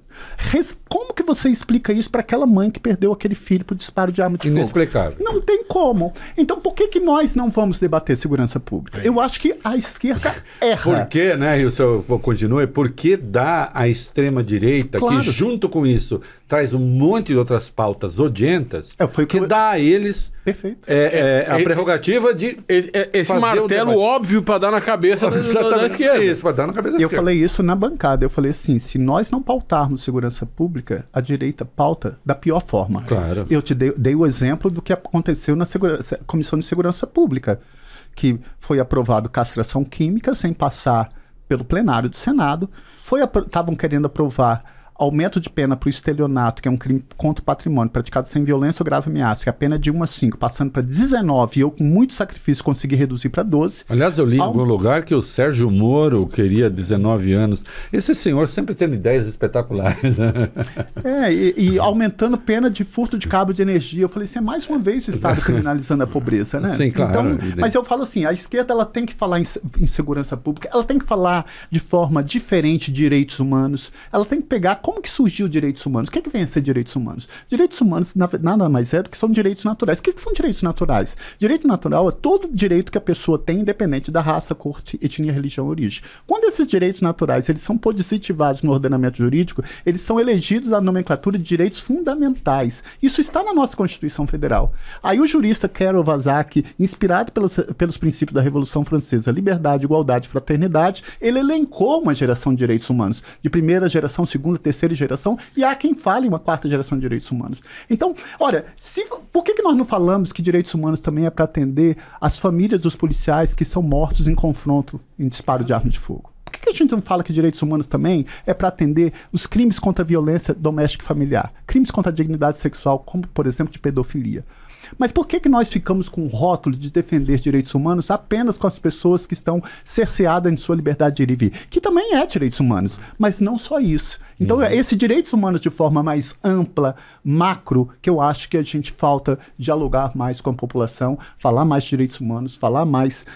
Como que você explica isso para aquela mãe que perdeu aquele filho por disparo de arma de fogo? Inexplicável. Não tem como. Então, por que nós não vamos debater segurança pública? Eu acho que a esquerda erra. Por que, né, e o senhor continua, por que dá a extrema-direita, Claro. que junto com isso traz um monte de outras pautas odientas, Foi o que eu- dá a eles Perfeito. a prerrogativa de Esse fazer o martelo debate. óbvio para dar na cabeça da Exatamente esquerda. isso, para dar na cabeça da Eu esquerda. falei isso na bancada. Eu falei assim, se nós não pautarmos segurança pública, a direita pauta da pior forma. Claro. Eu te dei o exemplo do que aconteceu na Comissão de Segurança Pública, que foi aprovado castração química sem passar pelo plenário do Senado. Estavam querendo aprovar aumento de pena para o estelionato, que é um crime contra o patrimônio, praticado sem violência ou grave ameaça, que a pena é de 1 a 5, passando para 19, e eu com muito sacrifício consegui reduzir para 12. Aliás, eu li em algum lugar que o Sérgio Moro queria 19 anos. Esse senhor sempre tendo ideias espetaculares. E aumentando pena de furto de cabo de energia. Eu falei assim, mais uma vez o Estado criminalizando a pobreza, né? Sim, claro. Então, mas eu falo assim, a esquerda ela tem que falar em segurança pública, ela tem que falar de forma diferente de direitos humanos, ela tem que pegar como que surgiu direitos humanos. O que vem a ser direitos humanos? Direitos humanos nada mais é do que são direitos naturais. O que são direitos naturais? Direito natural é todo direito que a pessoa tem, independente da raça, cor, etnia, religião ou origem. Quando esses direitos naturais eles são positivados no ordenamento jurídico, eles são elegidos à nomenclatura de direitos fundamentais. Isso está na nossa Constituição Federal. Aí o jurista Karol Vazak, inspirado pelos princípios da Revolução Francesa, liberdade, igualdade, fraternidade, ele elencou uma geração de direitos humanos, de primeira geração, segunda, terceira geração, e há quem fale uma quarta geração de direitos humanos. Então, olha, por que nós não falamos que direitos humanos também é para atender as famílias dos policiais que são mortos em confronto, em disparo de arma de fogo? Por que a gente não fala que direitos humanos também é para atender os crimes contra a violência doméstica e familiar, crimes contra a dignidade sexual, como, por exemplo, de pedofilia? Mas por que nós ficamos com o rótulo de defender direitos humanos apenas com as pessoas que estão cerceadas em sua liberdade de ir e vir? Que também é direitos humanos, mas não só isso. Então, é esse direitos humanos de forma mais ampla, macro, que eu acho que a gente falta dialogar mais com a população, falar mais de direitos humanos, falar mais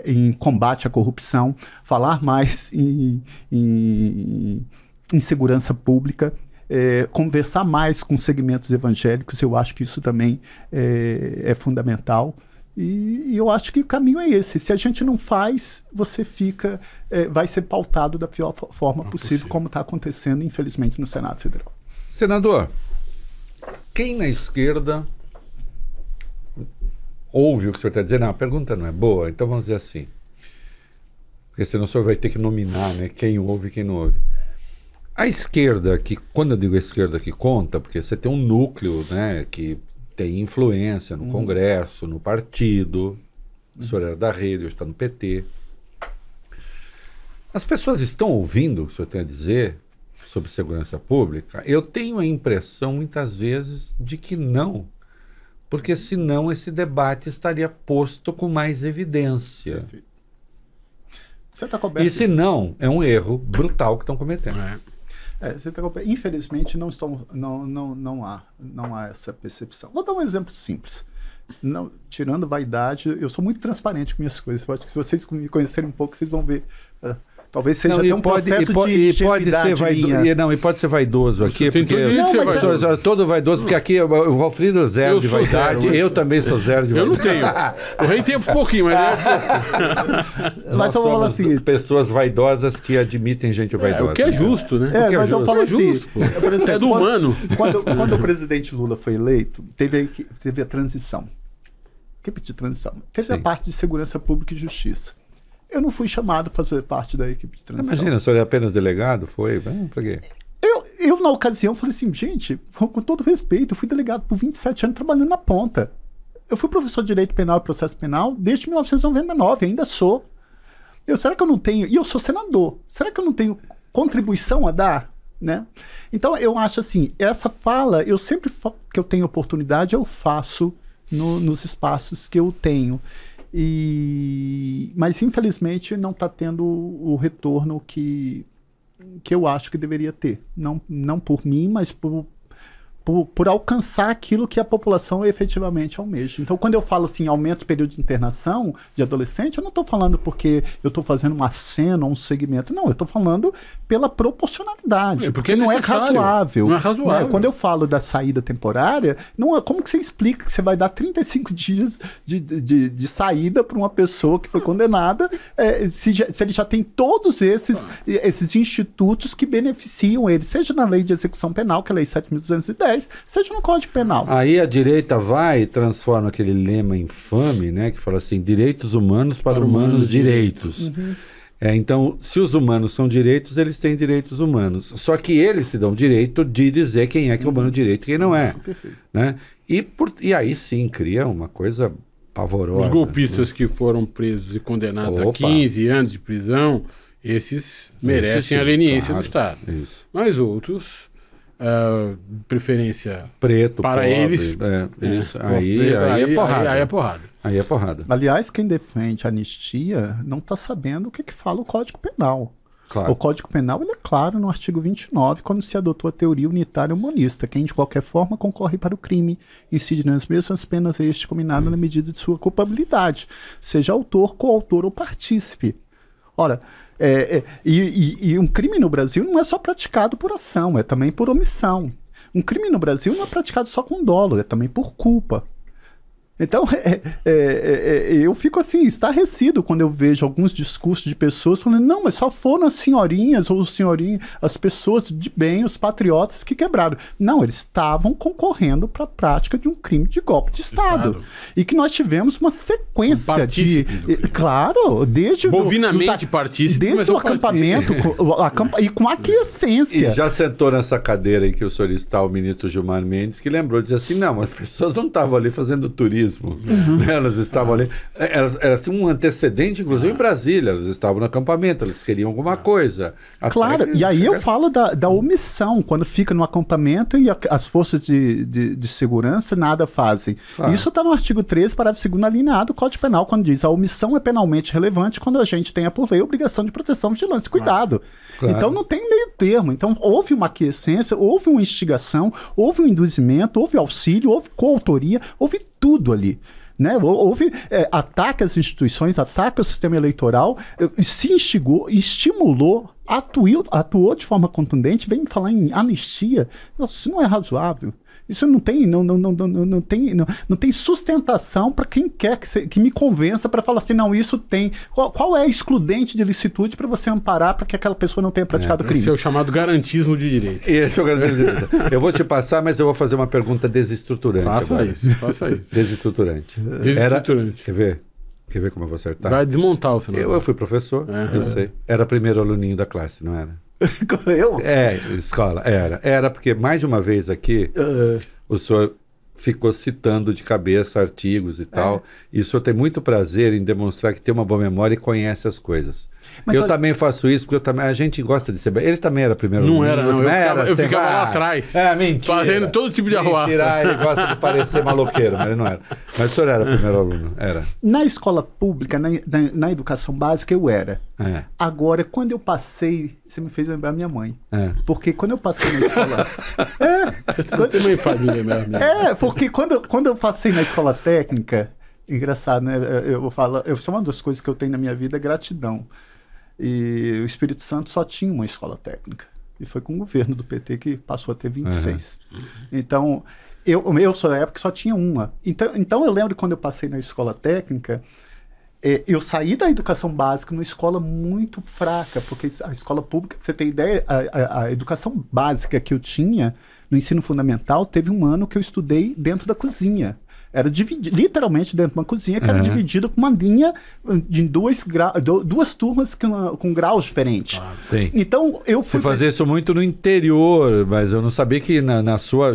em combate à corrupção, falar mais em segurança pública. Conversar mais com segmentos evangélicos, eu acho que isso também é fundamental. E eu acho que o caminho é esse. Se a gente não faz, você fica, vai ser pautado da pior forma possível, como está acontecendo, infelizmente, no Senado Federal. Senador, quem na esquerda ouve o que o senhor está dizendo? Não, a pergunta não é boa, então vamos dizer assim. Porque senão o senhor vai ter que nominar, né, quem ouve e quem não ouve. A esquerda, que quando eu digo a esquerda que conta, porque você tem um núcleo, né, que tem influência no Congresso, no partido, o senhor era da Rede, hoje está no PT. As pessoas estão ouvindo o que o senhor tem a dizer sobre segurança pública? Eu tenho a impressão, muitas vezes, de que não, porque senão esse debate estaria posto com mais evidência. Você tá coberto. E se não, é um erro brutal que estão cometendo. Infelizmente não há essa percepção. Vou dar um exemplo simples. Não, tirando vaidade, eu sou muito transparente com minhas coisas. Eu acho que se vocês me conhecerem um pouco, vocês vão ver. Talvez seja até um processo de ingenuidade minha. E pode ser vaidoso aqui, porque todo vaidoso, porque aqui o Valfrido é zero de vaidade, eu também sou zero de vaidade. Eu não tenho. O Rei tem um pouquinho, mas pouco. Nós somos assim, pessoas vaidosas que admitem gente vaidosa. O que é justo, né? Mas eu falo assim, por exemplo, é do humano. Quando o presidente Lula foi eleito, teve a transição. Que de transição? Teve a parte de segurança pública e justiça. Eu não fui chamado para fazer parte da equipe de transição. Imagina, o senhor é apenas delegado? Foi? Pra quê? Eu, na ocasião, falei assim, gente, com todo respeito, eu fui delegado por 27 anos trabalhando na ponta. Eu fui professor de Direito Penal e Processo Penal desde 1999, ainda sou. Será que eu não tenho... E eu sou senador. Será que eu não tenho contribuição a dar? Né? Então, eu acho assim, essa fala, eu sempre que eu tenho oportunidade, eu faço nos espaços que eu tenho. Mas infelizmente não está tendo o retorno que eu acho que deveria ter. Não por mim, mas por alcançar aquilo que a população efetivamente almeja. Então, quando eu falo assim, aumento o período de internação de adolescente, eu não estou falando porque eu estou fazendo uma cena ou um segmento. Não, eu estou falando pela proporcionalidade. Porque não é razoável. Não é razoável. Né? Quando eu falo da saída temporária, não é, como que você explica que você vai dar 35 dias de saída para uma pessoa que foi condenada, se ele já tem todos esses institutos que beneficiam ele, seja na lei de execução penal, que é a lei 7.210, seja no Código Penal. Aí a direita vai e transforma aquele lema infame, né, que fala assim, direitos humanos para humanos direitos. Então, se os humanos são direitos, eles têm direitos humanos. Só que eles se dão direito de dizer quem é que é humano direito e quem não é. Perfeito. Né? E aí sim, cria uma coisa pavorosa. Os golpistas que foram presos e condenados a 15 anos de prisão, esses merecem a leniência do Estado. Isso. Mas outros, de preferência preto, para pobre, eles. Isso. Aí é porrada. Aí é porrada. Aí é porrada. Aliás, quem defende a anistia não está sabendo o que fala o Código Penal. Claro. O Código Penal ele é claro no artigo 29, quando se adotou a teoria unitária humanista. Quem de qualquer forma concorre para o crime incide nas mesmas penas a este combinado na medida de sua culpabilidade, seja autor, coautor ou partícipe. Ora, e um crime no Brasil não é só praticado por ação, é também por omissão. Um crime no Brasil não é praticado só com dolo, é também por culpa. Então, eu fico assim, estarrecido quando eu vejo alguns discursos de pessoas falando, não, mas só foram as senhorinhas ou os senhorinhos, as pessoas de bem, os patriotas que quebraram. Não, eles estavam concorrendo para a prática de um crime de golpe de Estado. E que nós tivemos uma sequência de... Claro, desde... Bovinamente partícipe. Desde o acampamento, e com aquiescência. E já sentou nessa cadeira em que o senhor está, o ministro Gilmar Mendes, que lembrou, dizia assim, não, as pessoas não estavam ali fazendo turismo. Né? Elas estavam ali. Era assim, um antecedente, inclusive em Brasília. Elas estavam no acampamento, elas queriam alguma coisa. Claro, e aí eu falo da omissão, quando fica no acampamento e as forças de segurança nada fazem. Claro. Isso está no artigo 13, parágrafo 2º, alineado do Código Penal, quando diz a omissão é penalmente relevante quando a gente tenha por lei a obrigação de proteção, vigilância e cuidado. Claro. Então não tem meio termo. Então houve uma aquiescência, houve uma instigação, houve um induzimento, houve auxílio, houve coautoria, houve tudo ali. Né? Houve ataque às instituições, ataque ao sistema eleitoral, se instigou, estimulou, atuou de forma contundente, vem falar em anistia. Isso não é razoável. Isso não tem sustentação para quem quer que me convença para falar assim, não, isso tem... Qual é a excludente de licitude para você amparar para que aquela pessoa não tenha praticado crime? Esse é o chamado garantismo de direito. Esse é o garantismo de direito. Eu vou te passar, mas eu vou fazer uma pergunta desestruturante. Faça isso. Desestruturante. Quer ver como eu vou acertar? Vai desmontar o senador. Eu fui professor, eu sei. Era primeiro aluninho da classe, não era? Eu? Escola, era porque mais de uma vez aqui o senhor ficou citando de cabeça artigos e tal, e o senhor tem muito prazer em demonstrar que tem uma boa memória e conhece as coisas. Mas eu também faço isso, porque a gente gosta de ser... Ele também era primeiro aluno. Não era, eu ficava lá atrás. Mentira. Fazendo todo tipo de arruaça. Ele gosta de parecer maloqueiro, mas ele não era. Mas o senhor era primeiro aluno? Era. Na escola pública, na educação básica, eu era. Agora, quando eu passei... Você me fez lembrar minha mãe. Porque quando eu passei na escola... Você também faz me lembrar minha mãe. Porque quando eu passei na escola técnica... Engraçado, né? Isso é uma das coisas que eu tenho na minha vida, é gratidão. E o Espírito Santo só tinha uma escola técnica. E foi com o governo do PT que passou a ter 26. Então, eu sou da época que só tinha uma. Então eu lembro quando eu passei na escola técnica, eu saí da educação básica numa escola muito fraca, porque a escola pública, pra você ter ideia, a educação básica que eu tinha no ensino fundamental, teve um ano que eu estudei dentro da cozinha. Era literalmente dentro de uma cozinha que era dividida com uma linha de duas turmas com graus diferentes. Sim. Então eu fui... Você fazia isso muito no interior, mas eu não sabia que na sua...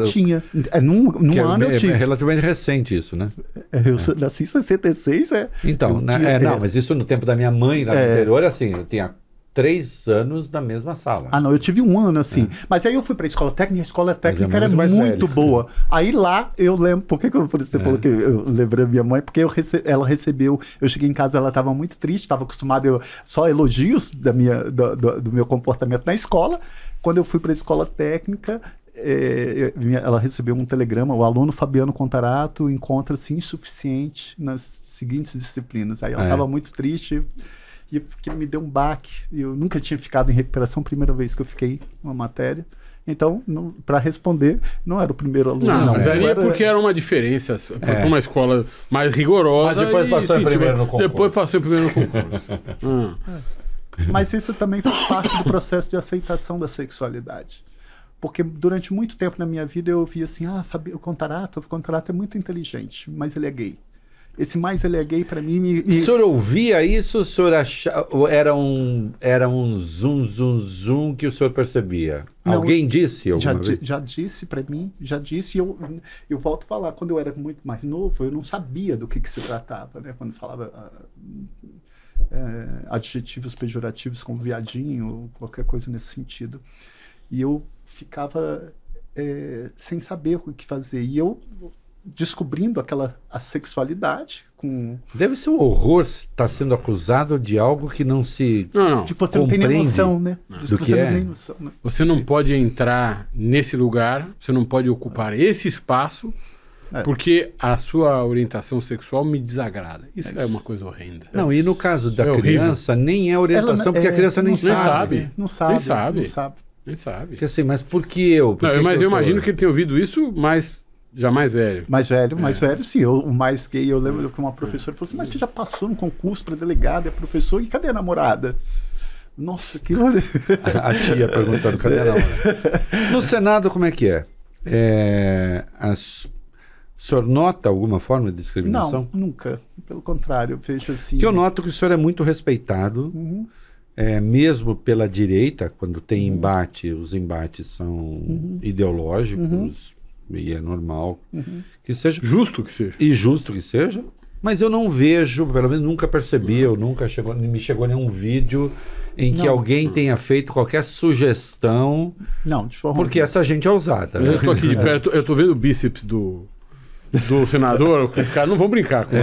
tinha. Num ano eu tive. É relativamente recente isso, né? Eu nasci em 66, Então, não, mas isso no tempo da minha mãe, lá no interior, assim, eu tinha 3 anos na mesma sala. Não, eu tive um ano assim. Mas aí eu fui para a escola técnica, e a escola técnica era muito boa. Aí lá eu lembro, por que você falou que eu lembrei minha mãe? Porque ela recebeu, eu cheguei em casa, ela estava muito triste, estava acostumada só elogios do meu comportamento na escola. Quando eu fui para a escola técnica, ela recebeu um telegrama, o aluno Fabiano Contarato encontra-se insuficiente nas seguintes disciplinas. Aí ela estava muito triste. E me deu um baque. Eu nunca tinha ficado em recuperação, primeira vez que eu fiquei numa matéria. Então, para responder, não era o primeiro aluno. Não, mas ali é porque era uma diferença. Foi para uma escola mais rigorosa. Mas depois passou em primeiro no concurso. Depois passou em primeiro no concurso. Mas isso também faz parte do processo de aceitação da sexualidade. Porque durante muito tempo na minha vida eu ouvia assim, o Contarato é muito inteligente, mas ele é gay. Esse mais ele é gay para mim O senhor ouvia isso? O senhor achava, era um zum que o senhor percebia? Não, Alguém disse alguma vez? Já disse para mim, já disse. Eu volto a falar, quando eu era muito mais novo, eu não sabia do que se tratava, né? Quando falava adjetivos pejorativos como viadinho ou qualquer coisa nesse sentido. E eu ficava sem saber o que fazer. E eu descobrindo a sexualidade com... Deve ser um horror estar sendo acusado de algo que não se Tipo, você não tem nem noção, né? Do que é. Noção, né? Você não pode entrar nesse lugar, você não pode ocupar esse espaço, porque a sua orientação sexual me desagrada. Isso é uma coisa horrenda. Não, e no caso da criança, nem é orientação, porque a criança nem sabe. Não sabe. Nem sabe. Porque assim, mas por que eu? Mas eu imagino que ele tenha ouvido isso, mas já mais velho. Mais velho, sim. O mais gay, eu lembro que uma professora falou assim, mas você já passou no concurso para delegado, é professor, e cadê a namorada? Nossa, que... A tia perguntando, cadê a namorada? No Senado, como é que é? O senhor nota alguma forma de discriminação? Não, nunca. Pelo contrário, eu vejo assim... Que eu noto que o senhor é muito respeitado, mesmo pela direita, quando tem embate, os embates são ideológicos, e é normal que seja. Justo que seja. E justo que seja. Mas eu não vejo, pelo menos nunca percebi, me chegou nenhum vídeo em que alguém tenha feito qualquer sugestão. Não, de forma porque essa gente é ousada. Eu estou aqui de perto, eu estou vendo o bíceps do senador, cara, não vão brincar com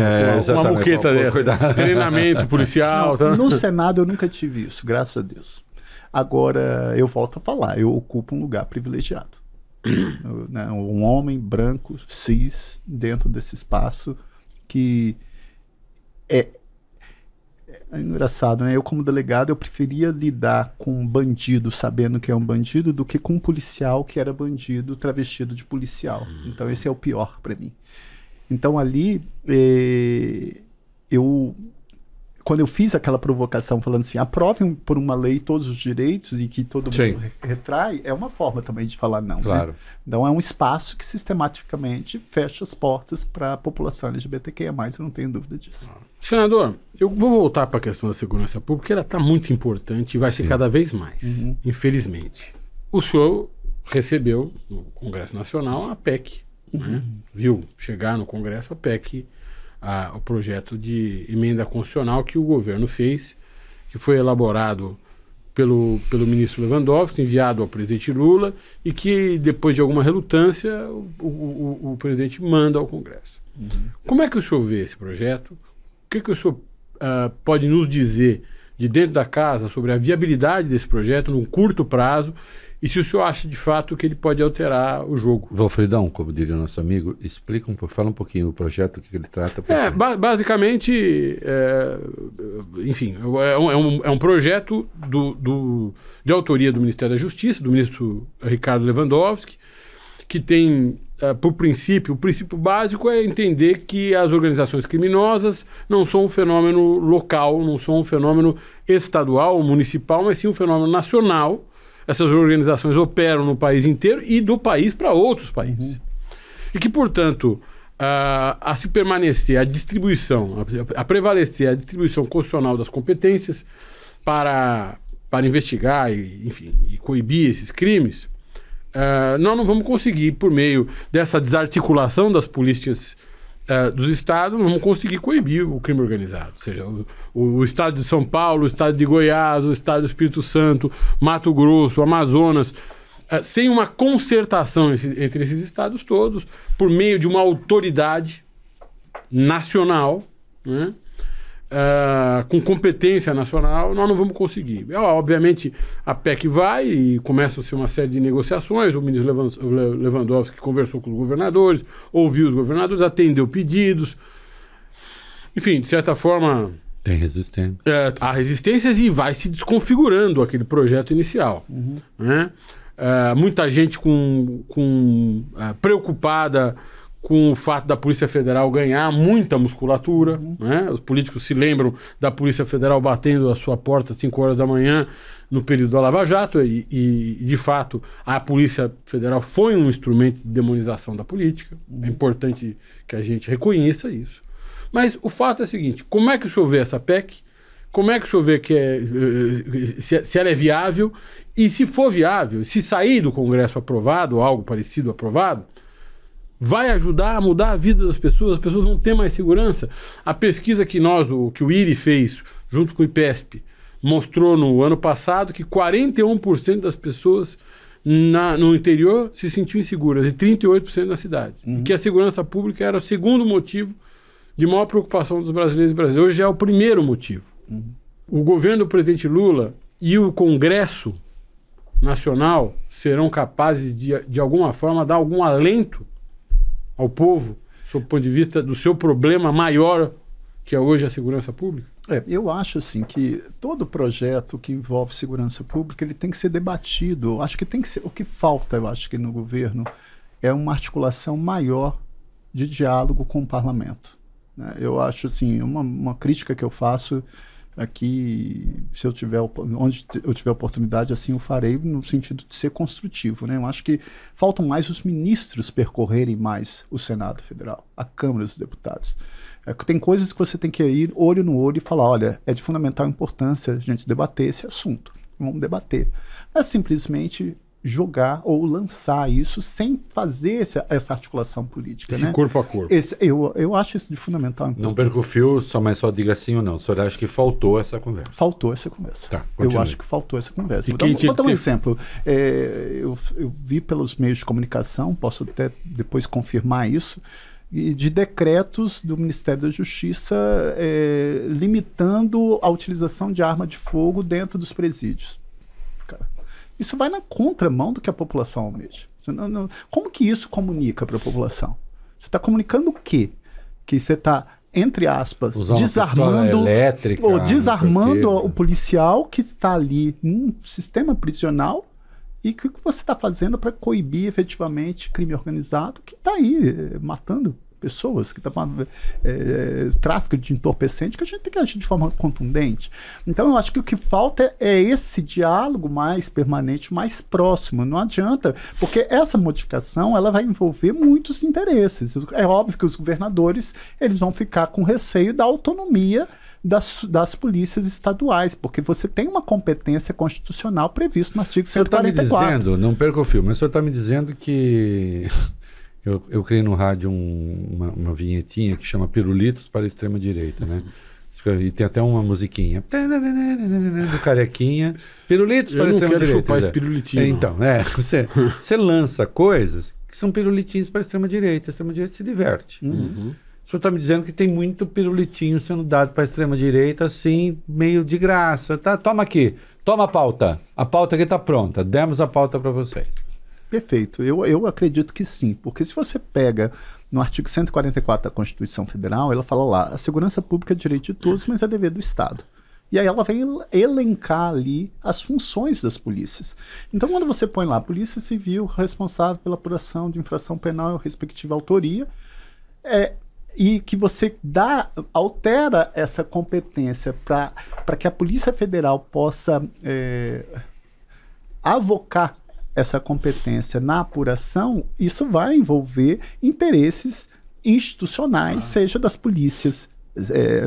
uma muqueta dessa. Treinamento policial. Não, no Senado eu nunca tive isso, graças a Deus. Agora, eu volto a falar, eu ocupo um lugar privilegiado. Um homem branco, cis, dentro desse espaço que é engraçado, né? Eu, como delegado, eu preferia lidar com um bandido sabendo que é um bandido do que com um policial que era bandido travestido de policial. Então esse é o pior para mim. Então ali quando eu fiz aquela provocação falando assim, aprovem por uma lei todos os direitos e que todo mundo retrai, é uma forma também de falar não. Claro. Né? Então é um espaço que sistematicamente fecha as portas para a população LGBTQIA+, eu não tenho dúvida disso. Senador, eu vou voltar para a questão da segurança pública, porque ela está muito importante e vai ser cada vez mais, infelizmente. O senhor recebeu no Congresso Nacional a PEC, né? Viu chegar no Congresso a PEC, o projeto de emenda constitucional que o governo fez, que foi elaborado pelo ministro Lewandowski, enviado ao presidente Lula, e que, depois de alguma relutância, o presidente manda ao Congresso. Como é que o senhor vê esse projeto? O que o senhor pode nos dizer de dentro da casa sobre a viabilidade desse projeto num curto prazo, e se o senhor acha de fato que ele pode alterar o jogo? Valfredão, como diria o nosso amigo, fala um pouquinho o projeto, o que ele trata. Basicamente, enfim, é um projeto de autoria do Ministério da Justiça, do ministro Ricardo Lewandowski, que tem, o princípio básico é entender que as organizações criminosas não são um fenômeno local, não são um fenômeno estadual ou municipal, mas sim um fenômeno nacional. Essas organizações operam no país inteiro e do país para outros países. E que, portanto, a se permanecer a distribuição, a prevalecer a distribuição constitucional das competências para investigar e coibir esses crimes, nós não vamos conseguir, por meio dessa desarticulação das polícias dos estados, não vamos conseguir coibir o crime organizado. Ou seja, o estado de São Paulo, o estado de Goiás, o estado do Espírito Santo, Mato Grosso, Amazonas, sem uma concertação entre esses estados todos, por meio de uma autoridade nacional, né, com competência nacional, nós não vamos conseguir. Obviamente, a PEC vai e começa-se uma série de negociações, o ministro Lewandowski conversou com os governadores, ouviu os governadores, atendeu pedidos, enfim, de certa forma... Tem resistência. Há resistências e vai se desconfigurando aquele projeto inicial. Né? Muita gente preocupada com o fato da Polícia Federal ganhar muita musculatura, né? Os políticos se lembram da Polícia Federal batendo a sua porta às 5 horas da manhã no período da Lava Jato e de fato, a Polícia Federal foi um instrumento de demonização da política. É importante que a gente reconheça isso. Mas o fato é o seguinte, como é que o senhor vê essa PEC? Como é que o senhor vê que se ela é viável? E se for viável, se sair do Congresso aprovado, ou algo parecido aprovado, vai ajudar a mudar a vida das pessoas? As pessoas vão ter mais segurança? A pesquisa que o IRI fez, junto com o IPESP, mostrou no ano passado que 41% das pessoas no interior se sentiam inseguras e 38% nas cidades. E que a segurança pública era o segundo motivo de maior preocupação dos brasileiros e brasileiras. Hoje já é o primeiro motivo. O governo do presidente Lula e o Congresso Nacional serão capazes de alguma forma, dar algum alento ao povo, sob o ponto de vista do seu problema maior, que é hoje a segurança pública? Eu acho assim que todo projeto que envolve segurança pública ele tem que ser debatido. Eu acho que tem que ser. O que falta, eu acho que no governo é uma articulação maior de diálogo com o parlamento. Né? Eu acho assim, uma crítica que eu faço aqui, se eu tiver, onde eu tiver oportunidade, assim eu farei no sentido de ser construtivo, né? Eu acho que faltam mais os ministros percorrerem mais o Senado Federal, a Câmara dos Deputados. Tem coisas que você tem que ir olho no olho e falar, olha, é de fundamental importância a gente debater esse assunto, vamos debater. Não é simplesmente jogar ou lançar isso sem fazer essa articulação política. Esse, né? Corpo a corpo. Eu acho isso de fundamental importância. Não perca o fio, mas só diga sim ou não. O senhor acha que faltou essa conversa? Faltou essa conversa. Tá, eu acho que faltou essa conversa. Vou dar um exemplo. Eu vi pelos meios de comunicação, posso até depois confirmar isso, de decretos do Ministério da Justiça limitando a utilização de arma de fogo dentro dos presídios. Cara, isso vai na contramão do que a população almeja. Como que isso comunica para a população? Você está comunicando o quê? Que você está, entre aspas, desarmando o policial que está ali num sistema prisional. E o que você está fazendo para coibir efetivamente crime organizado que está aí matando pessoas, que está tráfico de entorpecente, que a gente tem que agir de forma contundente. Então eu acho que o que falta é esse diálogo mais permanente, mais próximo. Não adianta, porque essa modificação ela vai envolver muitos interesses. É óbvio que os governadores eles vão ficar com receio da autonomia das polícias estaduais, porque você tem uma competência constitucional prevista no artigo 144. O senhor está me dizendo, não perca o fio, mas o senhor está me dizendo que eu criei no rádio uma vinhetinha que chama Pirulitos para a Extrema-Direita, né? E tem até uma musiquinha do Carequinha, Pirulitos para a Extrema-Direita. Eu não quero chupar esse pirulitinho. Então, você lança coisas que são pirulitinhos para a Extrema-Direita se diverte. Uhum. O senhor está me dizendo que tem muito pirulitinho sendo dado para a extrema-direita, assim, meio de graça. Tá? Toma aqui, toma a pauta. A pauta aqui está pronta. Demos a pauta para vocês. Perfeito. Eu acredito que sim. Porque se você pega no artigo 144 da Constituição Federal, ela fala lá, a segurança pública é direito de todos, mas é dever do Estado. E aí ela vem elencar ali as funções das polícias. Então, quando você põe lá, Polícia Civil responsável pela apuração de infração penal e respectiva autoria, e que você altera essa competência para que a Polícia Federal possa avocar essa competência na apuração, isso vai envolver interesses institucionais, seja das polícias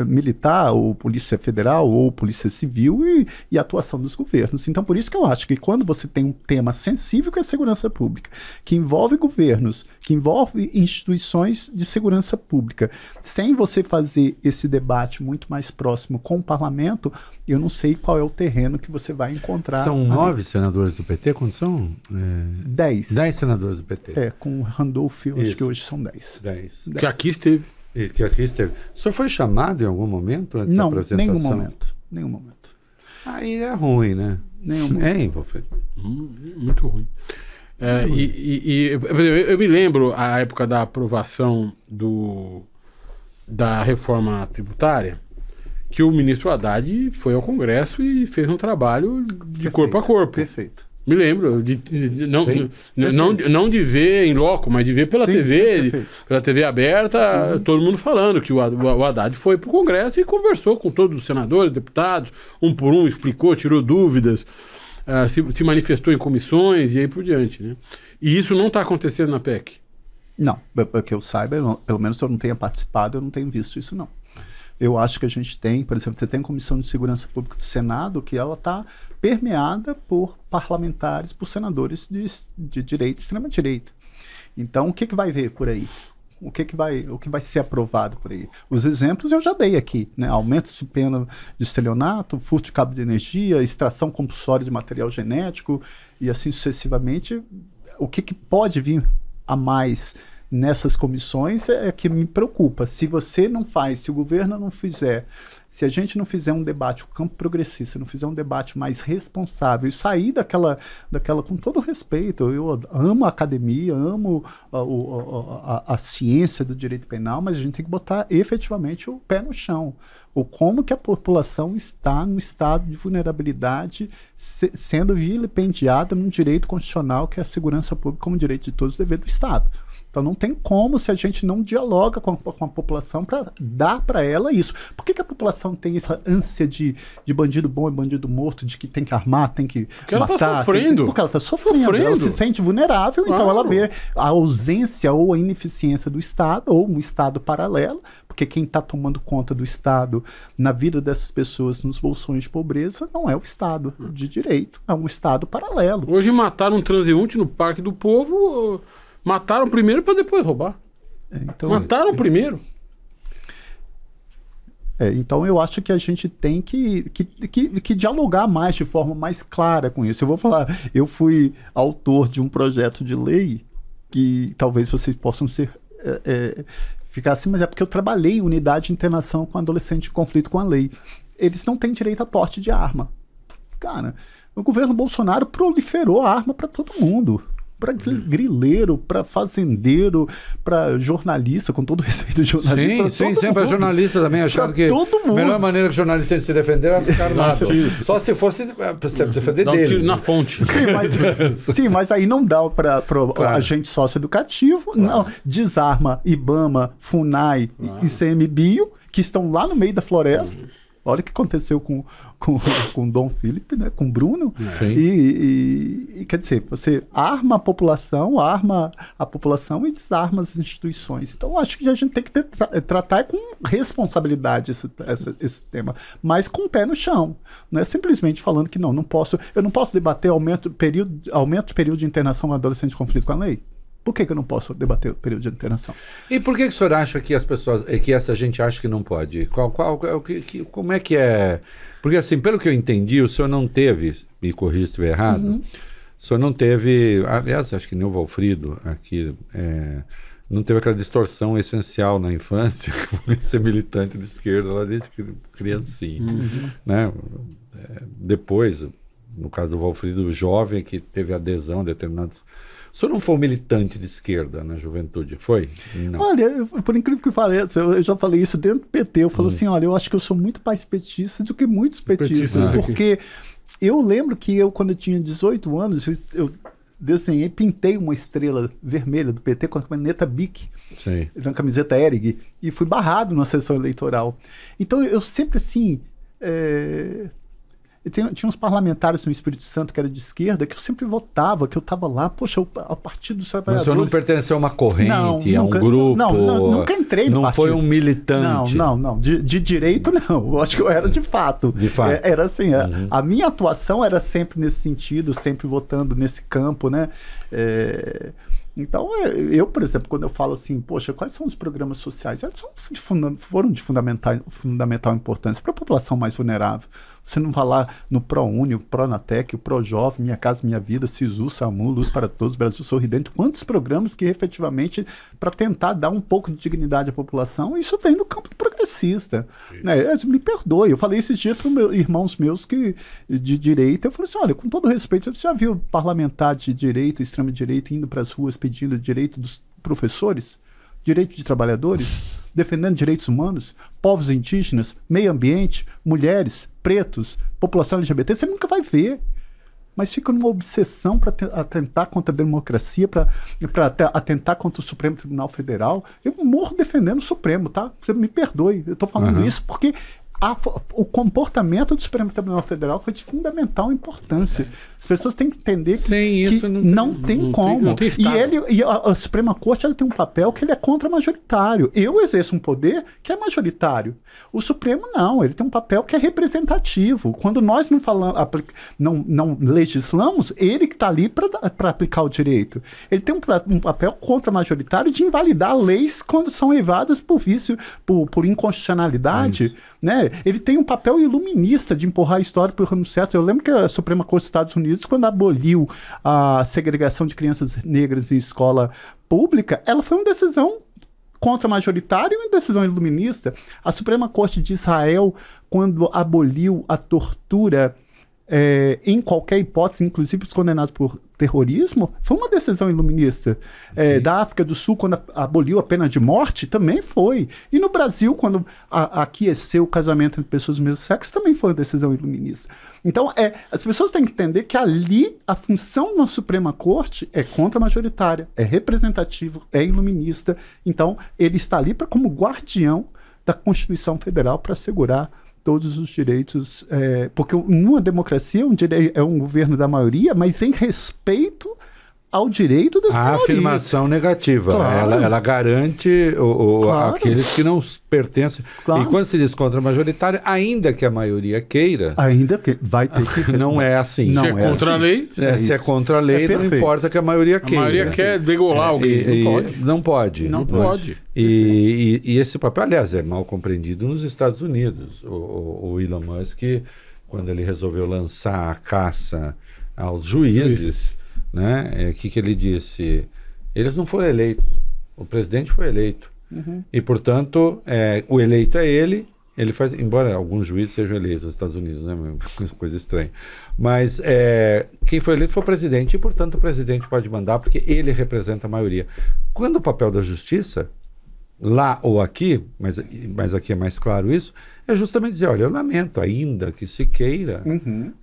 militar, ou polícia federal, ou polícia civil e atuação dos governos. Então, por isso que eu acho que quando você tem um tema sensível que é a segurança pública, que envolve governos, que envolve instituições de segurança pública, sem você fazer esse debate muito mais próximo com o parlamento, eu não sei qual é o terreno que você vai encontrar. São 9 senadores do PT? Quantos são? 10. 10 senadores do PT. Com o Randolph, eu acho que hoje são 10. 10. Que aqui esteve. Que aqui esteve. O senhor foi chamado em algum momento antes da apresentação? Não, nenhum momento. Aí é ruim, né? Nenhum momento. Muito ruim. Eu me lembro a época da aprovação da reforma tributária, que o ministro Haddad foi ao Congresso e fez um trabalho de corpo a corpo. Perfeito. Me lembro, não de ver em loco, mas de ver pela TV, pela TV aberta, todo mundo falando que o Haddad foi para o Congresso e conversou com todos os senadores, deputados, um por um, explicou, tirou dúvidas, se manifestou em comissões e aí por diante. Né? E isso não está acontecendo na PEC. Não, que eu saiba, pelo menos eu não tenha participado, eu não tenho visto isso, não. Eu acho que a gente tem, por exemplo, você tem a Comissão de Segurança Pública do Senado, que ela está permeada por parlamentares, por senadores de direita e extrema-direita. Então, o que vai ver por aí? O que vai ser aprovado por aí? Os exemplos eu já dei aqui, né? Aumento de pena de estelionato, furto de cabo de energia, extração compulsória de material genético e assim sucessivamente. O que pode vir a mais nessas comissões é que me preocupa. Se você não faz, se o governo não fizer, se a gente não fizer um debate, o campo progressista não fizer um debate mais responsável e sair daquela com todo respeito, eu amo a academia, amo a ciência do direito penal, mas a gente tem que botar efetivamente o pé no chão. Ou como que a população está no estado de vulnerabilidade, sendo vilipendiada num direito constitucional que é a segurança pública como direito de todos, dever do Estado. Então não tem como se a gente não dialoga com a população para dar para ela isso. Por que a população tem essa ânsia de bandido bom e bandido morto, de que tem que armar, tem que porque matar? Ela está sofrendo. Porque ela está sofrendo. Ela se sente vulnerável, claro. Então ela vê a ausência ou a ineficiência do Estado, ou um Estado paralelo, porque quem está tomando conta do Estado na vida dessas pessoas nos bolsões de pobreza não é o Estado de direito, é um Estado paralelo. Hoje mataram um transeunte no Parque do Povo... Mataram primeiro para depois roubar. Então, mataram primeiro. Então eu acho que a gente tem que dialogar mais de forma mais clara com isso. Eu vou falar, eu fui autor de um projeto de lei que talvez vocês possam ficar assim, mas é porque eu trabalhei em unidade de internação com adolescente em conflito com a lei. Eles não têm direito a porte de arma. Cara, o governo Bolsonaro proliferou a arma para todo mundo. Para grileiro, para fazendeiro, para jornalista, com todo respeito ao jornalista. Sim, sempre jornalista também acharam que a melhor maneira que o jornalista se defender era ficar armado. Só se fosse para se defender dele. Tiro na fonte. Sim, mas aí não dá para claro. Agente socioeducativo, claro. Não, desarma IBAMA, FUNAI e ICMBio, que estão lá no meio da floresta. Olha o que aconteceu com Dom Felipe, né? Com Bruno. E quer dizer, você arma a população e desarma as instituições. Então, acho que a gente tem que tratar com responsabilidade esse tema, mas com o pé no chão. Não é simplesmente falando que eu não posso debater aumento de período de internação com adolescente de conflito com a lei. Por que eu não posso debater o período de internação? E por que o senhor acha que essa gente acha que não pode? Como é que é? Porque assim, pelo que eu entendi, o senhor não teve, me corrija se estiver errado, o senhor não teve, aliás, acho que nem o Valfrido aqui, não teve aquela distorção essencial na infância, ser militante de esquerda lá desde criancinha, né? Depois, no caso do Valfrido, jovem que teve adesão a determinados... O senhor não foi um militante de esquerda na juventude, foi? Não. Olha, por incrível que pareça, eu já falei isso dentro do PT, eu falo assim, olha, eu acho que eu sou muito mais petista do que muitos petistas, porque eu lembro que quando eu tinha 18 anos, eu desenhei, pintei uma estrela vermelha do PT com a caneta Bic, na camiseta Hering, e fui barrado na sessão eleitoral. Então eu sempre assim... Tinha uns parlamentares no Espírito Santo que era de esquerda, que eu sempre votava, que eu estava lá, poxa, o Partido dos Trabalhadores... Mas o senhor não pertenceu a uma corrente, a um grupo? Nunca entrei no partido. Não foi um militante? Não. De direito, não. Eu acho que eu era de fato. De fato. Era assim, a minha atuação era sempre nesse sentido, sempre votando nesse campo, né? Então, eu, por exemplo, quando eu falo assim, poxa, quais são os programas sociais? Eles foram de fundamental importância para a população mais vulnerável. Você não vai lá no ProUni, o Pronatec, o ProJovem, Minha Casa Minha Vida, SISU, SAMU, Luz para Todos, Brasil Sorridente, quantos programas que efetivamente, para tentar dar um pouco de dignidade à população, isso vem do campo progressista. Né? Me perdoe, eu falei esses dias para irmãos meus de direita, eu falei assim, olha, com todo respeito, você já viu parlamentar de direita, extrema-direita, indo para as ruas pedindo direito dos professores? Direito de trabalhadores, defendendo direitos humanos, povos indígenas, meio ambiente, mulheres, pretos, população LGBT, você nunca vai ver. Mas fica numa obsessão para atentar contra a democracia, para atentar contra o Supremo Tribunal Federal. Eu morro defendendo o Supremo, tá? Você me perdoe, eu estou falando isso porque o comportamento do Supremo Tribunal Federal foi de fundamental importância. As pessoas têm que entender que não tem como. Não tem e a Suprema Corte ela tem um papel que ele é contra-majoritário. Eu exerço um poder que é majoritário. O Supremo não, ele tem um papel que é representativo. Quando nós não falamos, não legislamos, ele que está ali para aplicar o direito. Ele tem um papel contra-majoritário de invalidar leis quando são evadas por vício, por inconstitucionalidade. Né? Ele tem um papel iluminista de empurrar a história para o rumo certo. Eu lembro que a Suprema Corte dos Estados Unidos, quando aboliu a segregação de crianças negras em escola pública, ela foi uma decisão contra-majoritária e uma decisão iluminista. A Suprema Corte de Israel, quando aboliu a tortura em qualquer hipótese, inclusive os condenados por terrorismo, foi uma decisão iluminista. Da África do Sul, quando aboliu a pena de morte, também foi. E no Brasil, quando aqueceu o casamento entre pessoas do mesmo sexo, também foi uma decisão iluminista. Então, as pessoas têm que entender que ali a função da Suprema Corte é contra-majoritária, é representativo, é iluminista. Então, ele está ali como guardião da Constituição Federal para assegurar todos os direitos, porque numa democracia é um governo da maioria, mas em respeito ao direito das minorias. A afirmação negativa, claro. ela garante Claro. aqueles que não pertencem. Claro. E quando se diz contra-majoritária, ainda que a maioria queira, Ainda que vai ter que... não é assim. Não Se é é contra a assim. lei, Se é contra a lei, não perfeito. importa que a maioria a queira. maioria quer degolar alguém. Não pode. Não pode. E esse papel, aliás, é mal compreendido nos Estados Unidos. O Elon Musk, quando ele resolveu lançar a caça aos juízes, né, que ele disse? Eles não foram eleitos. O presidente foi eleito. E, portanto, o eleito é ele faz, embora alguns juízes sejam eleitos nos Estados Unidos, né, coisa estranha. Mas quem foi eleito foi o presidente, e, portanto, o presidente pode mandar, porque ele representa a maioria. Quando o papel da justiça, lá ou aqui, mas aqui é mais claro isso, é justamente dizer, olha, eu lamento, ainda que se queira,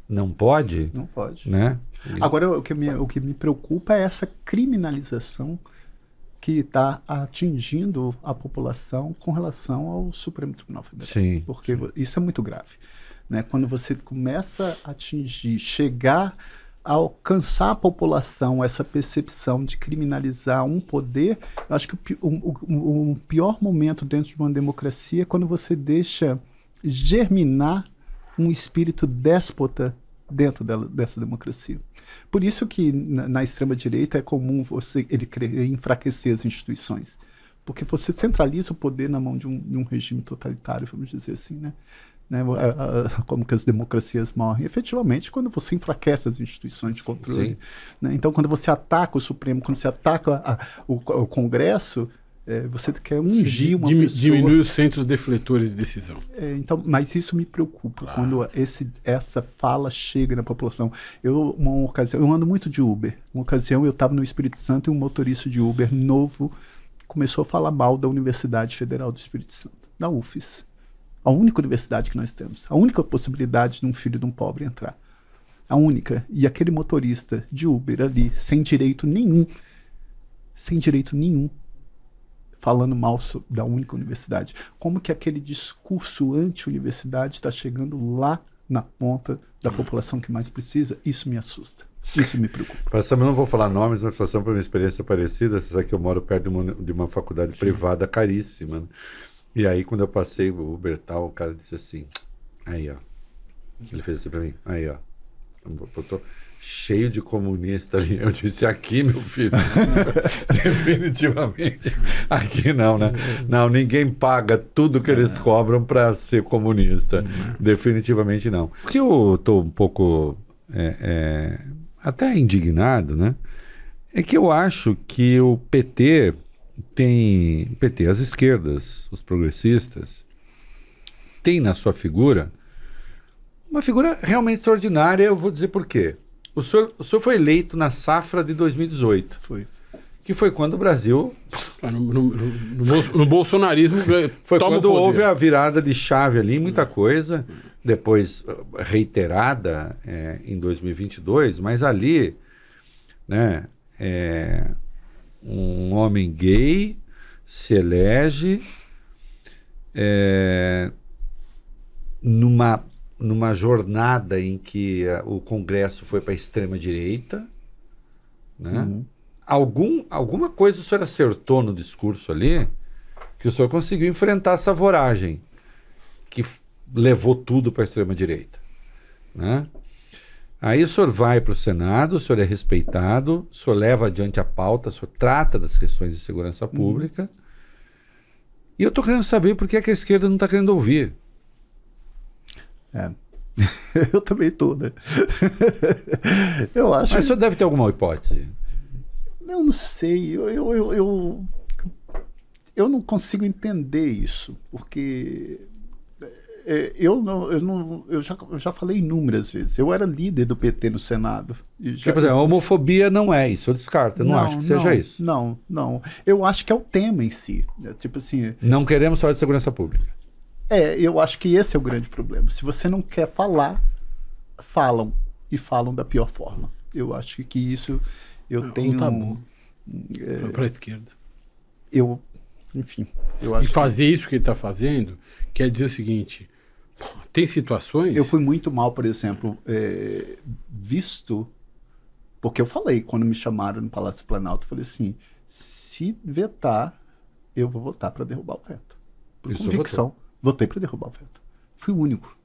não pode. Não pode. Né? Agora, o que me preocupa é essa criminalização que está atingindo a população com relação ao Supremo Tribunal Federal. Sim, porque isso é muito grave. Né? Quando você começa a chegar a alcançar a população essa percepção de criminalizar um poder, eu acho que o pior momento dentro de uma democracia é quando você deixa germinar um espírito déspota dentro dessa democracia. Por isso que na extrema-direita é comum ele querer enfraquecer as instituições. Porque você centraliza o poder na mão de um regime totalitário, vamos dizer assim, né? Como que as democracias morrem. Efetivamente, quando você enfraquece as instituições de controle. Né? Então, quando você ataca o Supremo, quando você ataca o Congresso, você quer ungir uma pessoa... Diminui os centros defletores de decisão. Então, mas isso me preocupa, quando essa fala chega na população. Uma ocasião, eu ando muito de Uber. Uma ocasião eu estava no Espírito Santo e um motorista de Uber novo começou a falar mal da Universidade Federal do Espírito Santo, da UFES. A única universidade que nós temos. A única possibilidade de um filho de um pobre entrar. A única. E aquele motorista de Uber ali, sem direito nenhum, falando mal da única universidade. Como que aquele discurso anti-universidade está chegando lá na ponta da população que mais precisa? Isso me assusta. Isso me preocupa. Eu não vou falar nomes, mas passando por uma experiência parecida. Você sabe que eu moro perto de uma faculdade privada caríssima, né? E aí, quando eu passei o Uber tal, o cara disse assim, aí, ó. Ele fez assim pra mim, aí, ó. Eu tô cheio de comunista ali. Eu disse, aqui, meu filho. Definitivamente. Aqui não, né? Não, ninguém paga tudo que eles cobram para ser comunista. Definitivamente não. O que eu tô um pouco até indignado, né? É que eu acho que o PT, as esquerdas, os progressistas, tem na sua figura uma figura realmente extraordinária. Eu vou dizer por quê. O senhor foi eleito na safra de 2018. Foi. Que foi quando o Brasil... No bolsonarismo foi quando houve a virada de chave ali, muita coisa. Depois reiterada em 2022. Mas ali, né, um homem gay se elege numa jornada em que o Congresso foi para a extrema-direita, né? Alguma coisa o senhor acertou no discurso ali, que o senhor conseguiu enfrentar essa voragem que levou tudo para a extrema-direita, né? Aí o senhor vai para o Senado, o senhor é respeitado, o senhor leva adiante a pauta, o senhor trata das questões de segurança pública. E eu estou querendo saber por que é que a esquerda não está querendo ouvir. Eu também estou, né? Eu acho... Mas o senhor deve ter alguma hipótese. Eu não sei, eu não consigo entender isso, porque eu já falei inúmeras vezes, eu era líder do PT no Senado. Tipo assim, a homofobia não é isso, eu descarto, eu não acho que seja isso. Não, eu acho que é o tema em si, tipo assim... Não queremos falar de segurança pública. Eu acho que esse é o grande problema, se você não quer falar, falam, e falam da pior forma. Eu acho que isso... Eu tenho... Para a esquerda. Enfim, eu acho e fazer isso que ele está fazendo quer dizer o seguinte: tem situações. Eu fui muito mal, por exemplo, visto. Porque eu falei, quando me chamaram no Palácio do Planalto, eu falei assim: se vetar, eu vou votar para derrubar o veto. Por convicção. Votei para derrubar o veto. Fui o único.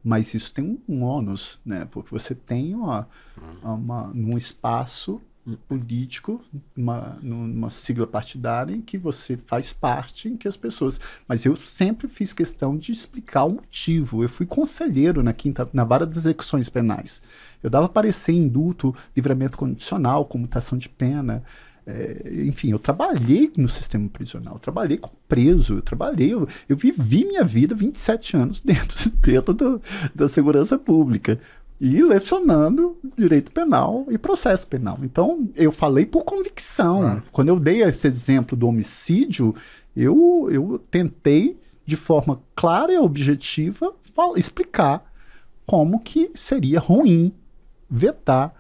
Mas isso tem um ônus, né? Porque você tem um espaço político, numa sigla partidária em que você faz parte, em que as pessoas... Mas eu sempre fiz questão de explicar o motivo. Eu fui conselheiro na vara das execuções penais. Eu dava parecer em indulto, livramento condicional, comutação de pena. Enfim, eu trabalhei no sistema prisional, eu trabalhei como preso, eu vivi minha vida 27 anos dentro da segurança pública e lecionando direito penal e processo penal. Então, eu falei por convicção. Quando eu dei esse exemplo do homicídio, eu tentei, de forma clara e objetiva, explicar como que seria ruim vetar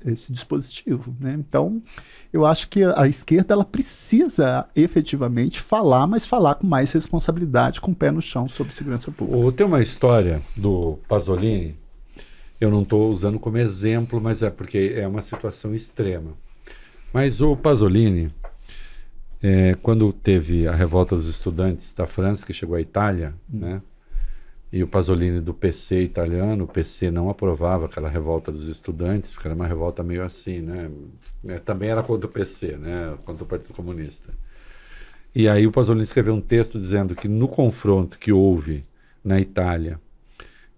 esse dispositivo, né? Então, eu acho que a esquerda ela precisa efetivamente falar, mas falar com mais responsabilidade, com o pé no chão sobre segurança pública. Tem uma história do Pasolini, eu não estou usando como exemplo, mas é porque é uma situação extrema. Mas o Pasolini, quando teve a revolta dos estudantes da França, que chegou à Itália, né? E o Pasolini do PC italiano, o PC não aprovava aquela revolta dos estudantes, porque era uma revolta meio assim, né? Também era contra o PC, né? Contra o Partido Comunista. E aí o Pasolini escreveu um texto dizendo que no confronto que houve na Itália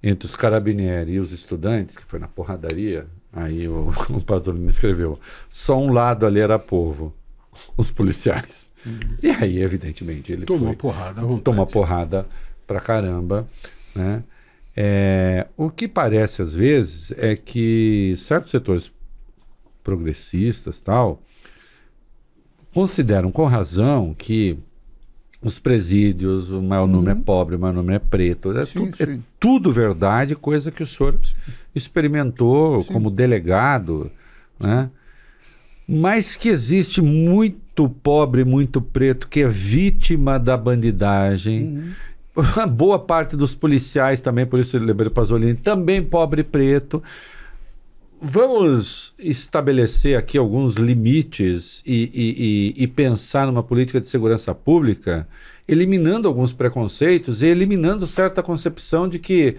entre os carabinieri e os estudantes, que foi na porradaria, aí o Pasolini escreveu: só um lado ali era povo, os policiais. E aí, evidentemente, ele tomou porrada pra caramba, né? O que parece às vezes é que certos setores progressistas tal consideram com razão que os presídios, o maior número é pobre, o maior número é preto, é tudo verdade, coisa que o senhor experimentou como delegado, né? Mas que existe muito pobre, muito preto que é vítima da bandidagem. A boa parte dos policiais também, por isso eu lembrei o Pasolini, também pobre e preto. Vamos estabelecer aqui alguns limites e pensar numa política de segurança pública, eliminando alguns preconceitos e eliminando certa concepção de que,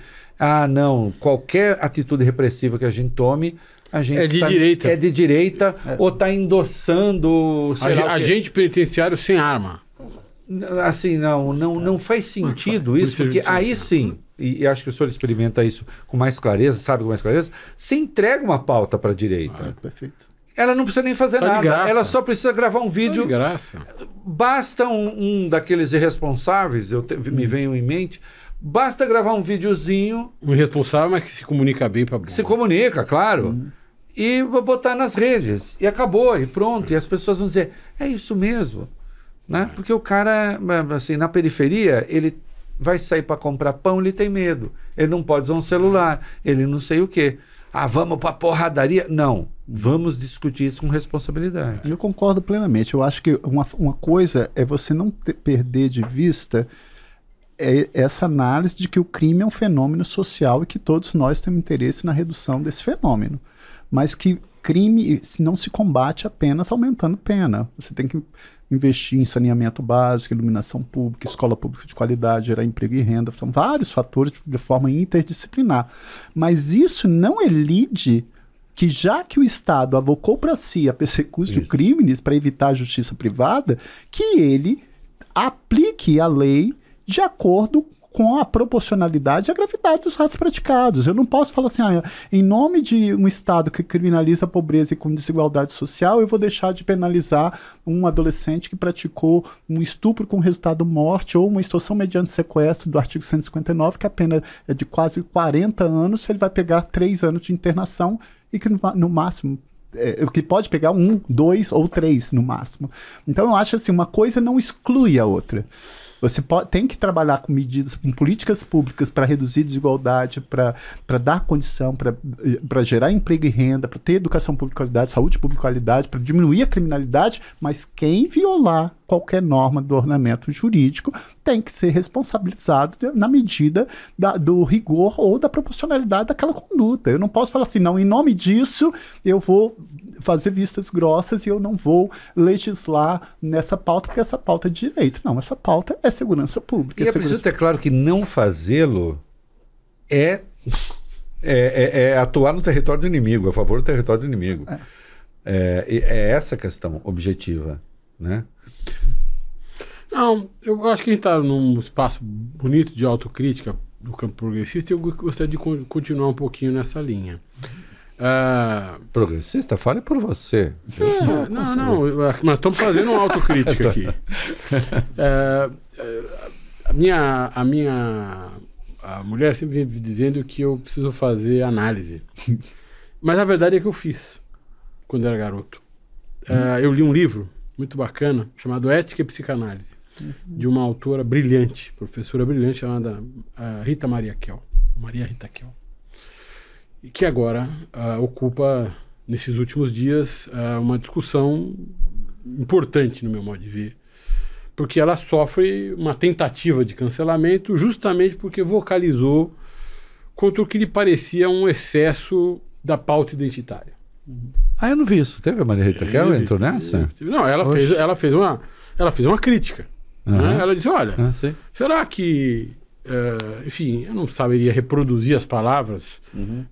não, qualquer atitude repressiva que a gente tome, a gente é de direita ou está endossando... agente penitenciário sem arma. Assim, não faz sentido isso, porque aí sim, e acho que o senhor experimenta isso com mais clareza, sabe com mais clareza, você entrega uma pauta para a direita. Perfeito. Ela não precisa nem fazer nada, ela só precisa gravar um vídeo. De graça. Basta um daqueles irresponsáveis, me venho em mente, basta gravar um videozinho. Um irresponsável, mas que se comunica bem para se comunica, claro. E botar nas redes. E acabou, e pronto. E as pessoas vão dizer, é isso mesmo. Né? Porque o cara, assim, na periferia, ele vai sair para comprar pão, ele tem medo. Ele não pode usar um celular, ele não sei o quê. Vamos para porradaria? Não, vamos discutir isso com responsabilidade. Eu concordo plenamente. Eu acho que uma coisa é você não perder de vista é essa análise de que o crime é um fenômeno social e que todos nós temos interesse na redução desse fenômeno. Mas que crime não se combate apenas aumentando pena. Você tem que investir em saneamento básico, iluminação pública, escola pública de qualidade, gerar emprego e renda. São vários fatores de forma interdisciplinar. Mas isso não elide que, já que o Estado avocou para si a persecutio crimes para evitar a justiça privada, que ele aplique a lei de acordo com a proporcionalidade e a gravidade dos atos praticados. Eu não posso falar assim, em nome de um Estado que criminaliza a pobreza e com desigualdade social, eu vou deixar de penalizar um adolescente que praticou um estupro com resultado morte ou uma extorsão mediante sequestro do artigo 159, que a pena é de quase 40 anos, ele vai pegar 3 anos de internação e que no máximo... que pode pegar 1, 2 ou 3 no máximo. Então eu acho assim, uma coisa não exclui a outra. Você tem que trabalhar com medidas, com políticas públicas para reduzir desigualdade, para dar condição, para gerar emprego e renda, para ter educação pública de qualidade, saúde pública de qualidade, para diminuir a criminalidade, mas quem violar qualquer norma do ordenamento jurídico tem que ser responsabilizado na medida do rigor ou da proporcionalidade daquela conduta. Eu não posso falar assim, não, em nome disso eu vou fazer vistas grossas e eu não vou legislar nessa pauta, porque essa pauta é de direito. Não, essa pauta é segurança pública. E é preciso ter claro que não fazê-lo é atuar no território do inimigo, a favor do território do inimigo. É essa a questão objetiva, né? Não, eu acho que a gente está num espaço bonito de autocrítica do campo progressista e eu gostaria de continuar um pouquinho nessa linha. Progressista? Fale por você. Mas estamos fazendo uma autocrítica aqui. A mulher sempre vive dizendo que eu preciso fazer análise. Mas a verdade é que eu fiz quando era garoto. Eu li um livro muito bacana chamado Ética e Psicanálise, de uma autora brilhante, professora brilhante, chamada Rita Maria Kell. Maria Rita Kell. E que agora ocupa, nesses últimos dias, uma discussão importante no meu modo de ver, porque ela sofre uma tentativa de cancelamento justamente porque vocalizou contra o que lhe parecia um excesso da pauta identitária. Eu não vi isso. Teve a Maria Rita Kell? Entrou nessa? Não, ela fez uma crítica. Né? Ela disse, olha, será que... enfim, eu não saberia reproduzir as palavras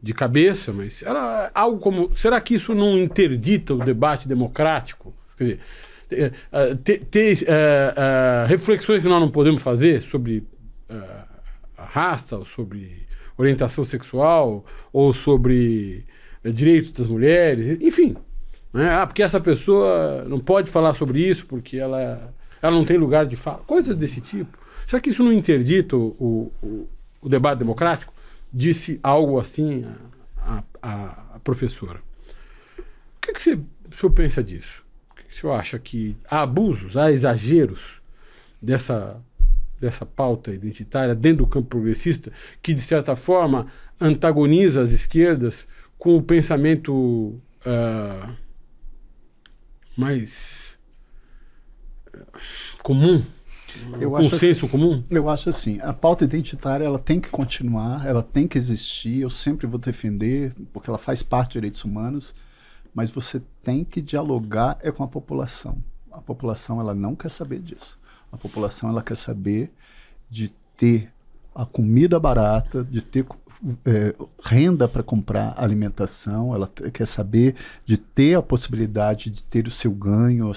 de cabeça, mas era algo como, será que isso não interdita o debate democrático? Quer dizer, reflexões que nós não podemos fazer sobre a raça, ou sobre orientação sexual, ou sobre direitos das mulheres, enfim, né? Porque essa pessoa não pode falar sobre isso porque ela não tem lugar de fala, coisas desse tipo. Será que isso não interdita o debate democrático? Disse algo assim a professora. O que o senhor pensa disso? O que o senhor acha que há abusos, há exageros dessa pauta identitária dentro do campo progressista que, de certa forma, antagoniza as esquerdas com o pensamento mais comum? Consenso comum? Eu acho assim, a pauta identitária ela tem que continuar, ela tem que existir, eu sempre vou defender, porque ela faz parte dos direitos humanos, mas você tem que dialogar com a população. A população ela não quer saber disso. A população ela quer saber de ter a comida barata, de ter renda para comprar alimentação, ela quer saber de ter a possibilidade de ter o seu ganho,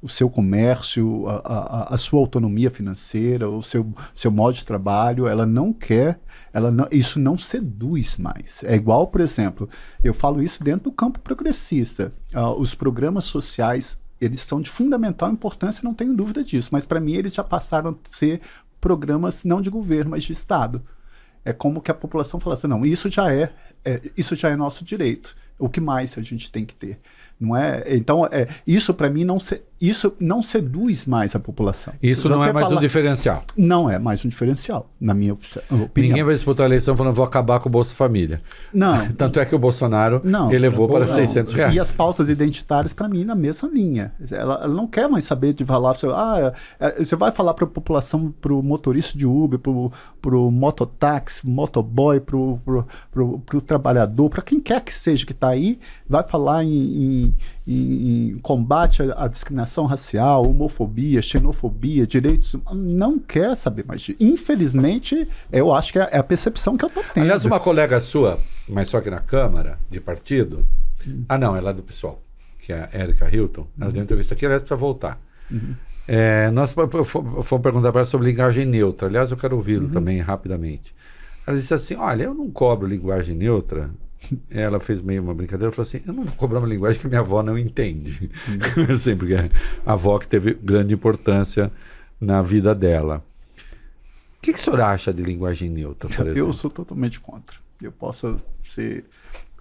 o seu comércio, a sua autonomia financeira, o seu modo de trabalho. Ela não quer, isso não seduz mais. É igual, por exemplo, eu falo isso dentro do campo progressista. Os programas sociais, eles são de fundamental importância, não tenho dúvida disso, mas para mim eles já passaram a ser programas não de governo, mas de Estado. É como que a população fala assim, não, isso já é nosso direito. O que mais a gente tem que ter? Não é? Então, isso para mim isso não seduz mais a população. Isso não é mais um diferencial. Não é mais um diferencial, na minha opinião. Ninguém vai disputar a eleição falando vou acabar com o Bolsa Família. Não. Tanto é que o Bolsonaro elevou para R$600. E as pautas identitárias, para mim, na mesma linha. Ela não quer mais saber de falar. Você vai falar para a população, para o motorista de Uber, para o mototáxi, motoboy, para o trabalhador, para quem quer que seja que está aí, vai falar em combate à discriminação racial, homofobia, xenofobia, direitos. Não quer saber mais disso. Infelizmente, eu acho que é a percepção que eu estou tendo. Aliás, uma colega sua, mas só que na Câmara de partido, não, ela é do PSOL, que é a Érica Hilton, ela deu entrevista aqui, ela precisa voltar. Nós fomos perguntar para ela sobre linguagem neutra. Aliás, eu quero ouvi-lo também rapidamente. Ela disse assim, olha, eu não cobro linguagem neutra. Ela fez meio uma brincadeira, falou assim, eu não vou cobrar uma linguagem que minha avó não entende. Assim, porque a avó que teve grande importância na vida dela. O que o senhor acha de linguagem neutra, por exemplo? Eu sou totalmente contra. Eu posso ser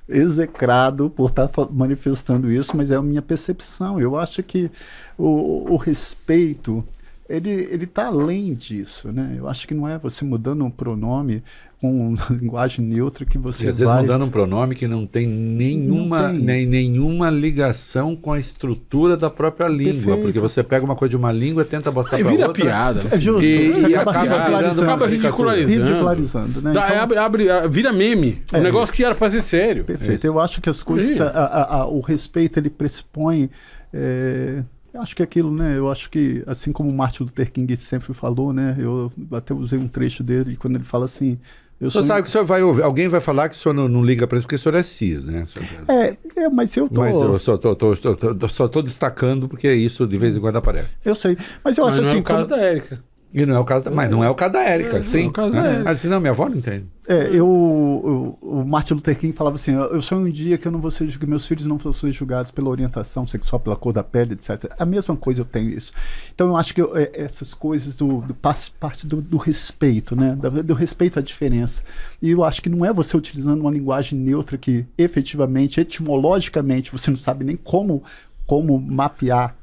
execrado por estar manifestando isso, mas é a minha percepção. Eu acho que o respeito, ele está além disso, né? Eu acho que não é você mudando um pronome com linguagem neutra que você às vezes mudando um pronome que não tem nenhuma ligação com a estrutura da própria língua, porque você pega uma coisa de uma língua e tenta botar para outra. Vira piada. É justo. E acaba ridicularizando. Né? Vira meme. Um negócio que era para ser sério. Perfeito. Eu acho que as coisas, o respeito, ele pressupõe... Eu acho que aquilo, né? Eu acho que, assim como o Martin Luther King sempre falou, né? Eu até usei um trecho dele quando ele fala assim... O senhor sabe que o senhor vai ouvir. Alguém vai falar que o senhor não liga para isso porque o senhor é cis, né? Mas eu tô... Mas eu só estou destacando porque isso de vez em quando aparece. Eu sei. Mas eu acho assim... Não é o caso da Érica. E não é o caso mas não é o caso da Érica, sim. Não é o caso da Érica. Assim, não, minha avó não entende. O Martin Luther King falava assim, eu sonho um dia que eu não vou ser, que meus filhos não vão ser julgados pela orientação sexual, pela cor da pele, etc. A mesma coisa eu tenho isso. Então eu acho que essas coisas parte do respeito, né? Do respeito à diferença. E eu acho que não é você utilizando uma linguagem neutra que efetivamente, etimologicamente, você não sabe nem como mapear.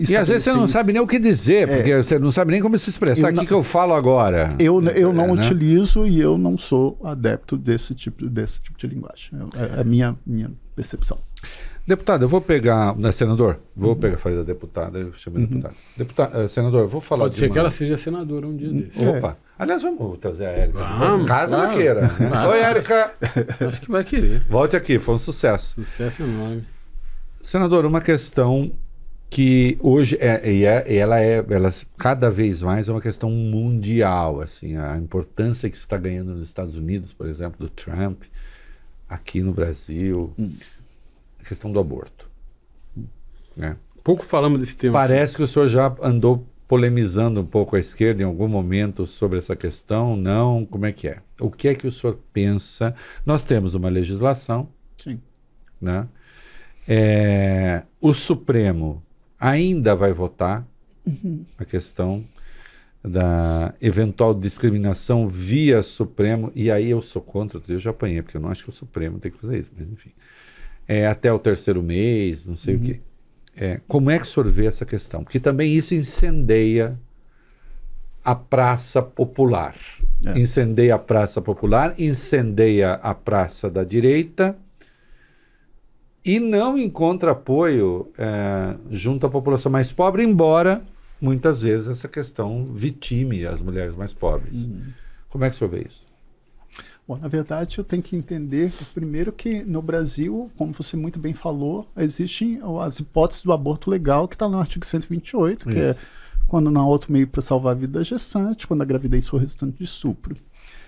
E às vezes você não sabe nem o que dizer, porque você não sabe nem como se expressar. O que eu falo agora? Eu não utilizo e eu não sou adepto desse tipo de linguagem. É a minha percepção. Deputado, eu vou pegar... senador, falei da deputada, eu chamei deputado. Senador, eu vou falar Pode ser que ela seja senadora um dia desse. Opa! Aliás, vamos trazer a Érica. Caso ela queira. Né? Oi, Érica! Acho que vai querer. Volte aqui, foi um sucesso. Sucesso enorme. Senador, uma questão... que hoje ela cada vez mais é uma questão mundial, assim, a importância que isso está ganhando nos Estados Unidos, por exemplo, do Trump, aqui no Brasil, a questão do aborto. Né? Pouco falamos desse tema. Parece que o senhor já andou polemizando um pouco a esquerda em algum momento sobre essa questão, não? Como é que é? O que é que o senhor pensa? Nós temos uma legislação, sim, né? O Supremo ainda vai votar a questão da eventual discriminação via Supremo, e aí eu sou contra, eu já apanhei, porque eu não acho que o Supremo tem que fazer isso, mas enfim. Até o 3º mês, não sei o quê. Como é que o senhor vê essa questão? Porque também isso incendeia a praça popular. Incendeia a praça popular, incendeia a praça da direita, e não encontra apoio junto à população mais pobre, embora muitas vezes essa questão vitime as mulheres mais pobres. Como é que o senhor vê isso? Bom, na verdade, eu tenho que entender, primeiro, que no Brasil, como você muito bem falou, existem as hipóteses do aborto legal, que está no artigo 128, que é quando não há outro meio para salvar a vida da gestante, quando a gravidez for resultante de estupro.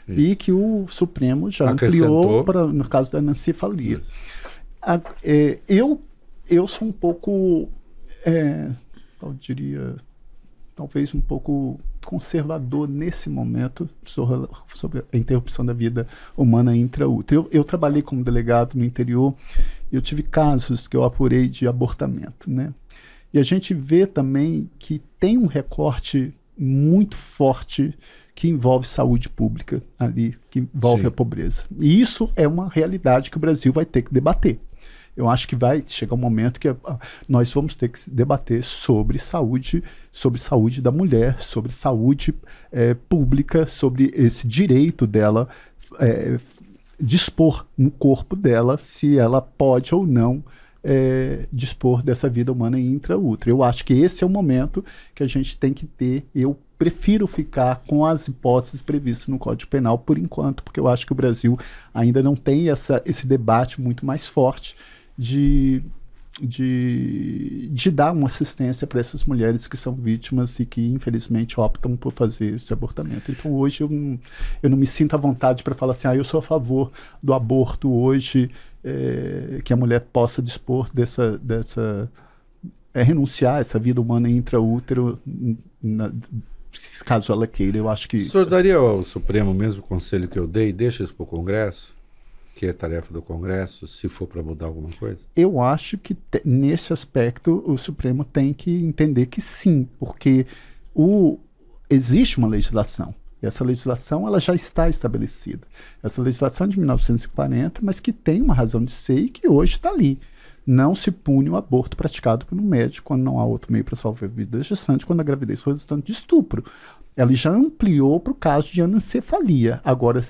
E que o Supremo já ampliou no caso da anencefalia. Eu sou um pouco, eu diria, talvez um pouco conservador nesse momento sobre a interrupção da vida humana intraútero. Eu trabalhei como delegado no interior, eu tive casos que eu apurei de abortamento, né? E a gente vê também que tem um recorte muito forte que envolve saúde pública ali, que envolve a pobreza. E isso é uma realidade que o Brasil vai ter que debater. Eu acho que vai chegar um momento que nós vamos ter que debater sobre saúde da mulher, sobre saúde pública, sobre esse direito dela dispor no corpo dela, se ela pode ou não dispor dessa vida humana intraútero. Eu acho que esse é o momento que a gente tem que ter. Eu prefiro ficar com as hipóteses previstas no Código Penal por enquanto, porque eu acho que o Brasil ainda não tem esse debate muito mais forte de dar uma assistência para essas mulheres que são vítimas e que infelizmente optam por fazer esse abortamento. Então hoje eu não me sinto à vontade para falar assim, eu sou a favor do aborto hoje, que a mulher possa dispor renunciar a essa vida humana intraútero, caso ela queira. Eu acho que... O senhor daria ao Supremo o mesmo conselho que eu dei, deixa isso para o Congresso? Que é tarefa do Congresso, se for para mudar alguma coisa? Eu acho que nesse aspecto o Supremo tem que entender que sim, porque existe uma legislação. E essa legislação ela já está estabelecida. Essa legislação é de 1940, mas que tem uma razão de ser e que hoje está ali. Não se pune o aborto praticado por um médico quando não há outro meio para salvar a vida da gestante, quando a gravidez for resultante de estupro. Ela já ampliou para o caso de anencefalia. Agora,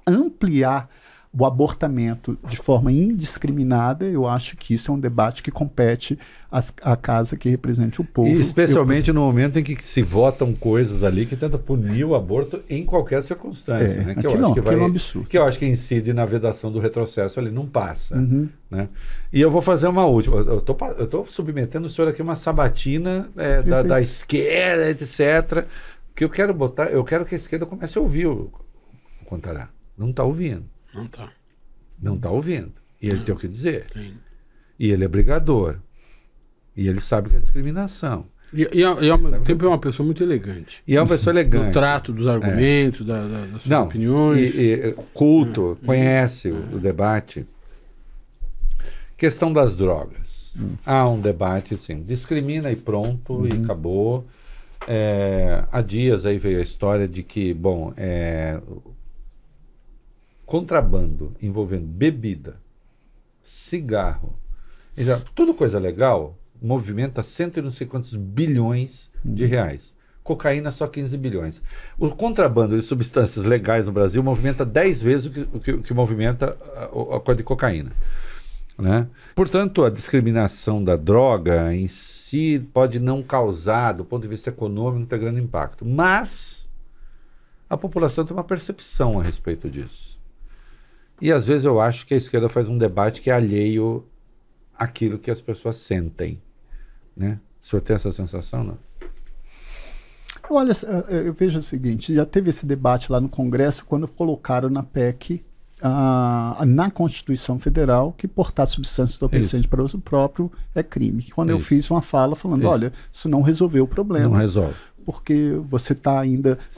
ampliar o abortamento de forma indiscriminada, eu acho que isso é um debate que compete à casa que represente o povo. E especialmente no momento em que se votam coisas ali que tentam punir o aborto em qualquer circunstância, né? Que eu acho que é um absurdo. Que eu acho que incide na vedação do retrocesso ali, não passa. Né? E eu vou fazer uma última. Eu tô submetendo o senhor aqui uma sabatina da esquerda, etc. Que eu quero que a esquerda comece a ouvir o Contará. Não está ouvindo. Não está ouvindo. E ele tem o que dizer. E ele é brigador. E ele sabe que é discriminação. E ao mesmo tempo é uma pessoa muito elegante. E é uma pessoa elegante. No trato dos argumentos, das suas opiniões. Culto, conhece o debate. Questão das drogas. Há um debate assim, discrimina e pronto, e acabou. Há dias aí veio a história de que, contrabando envolvendo bebida, cigarro, tudo coisa legal, movimenta cento e não sei quantos bilhões de reais. Cocaína só 15 bilhões. O contrabando de substâncias legais no Brasil movimenta 10 vezes o que movimenta a coisa de cocaína. Né? Portanto, a discriminação da droga em si pode não causar, do ponto de vista econômico, não ter grande impacto. Mas a população tem uma percepção a respeito disso. E às vezes eu acho que a esquerda faz um debate que é alheio àquilo que as pessoas sentem. Né? O senhor tem essa sensação, não? Olha, eu vejo o seguinte, já teve esse debate lá no Congresso quando colocaram na PEC, na Constituição Federal, que portar substância entorpecente para uso próprio é crime. Quando eu fiz uma fala falando, olha, isso não resolveu o problema. Não resolve. Porque você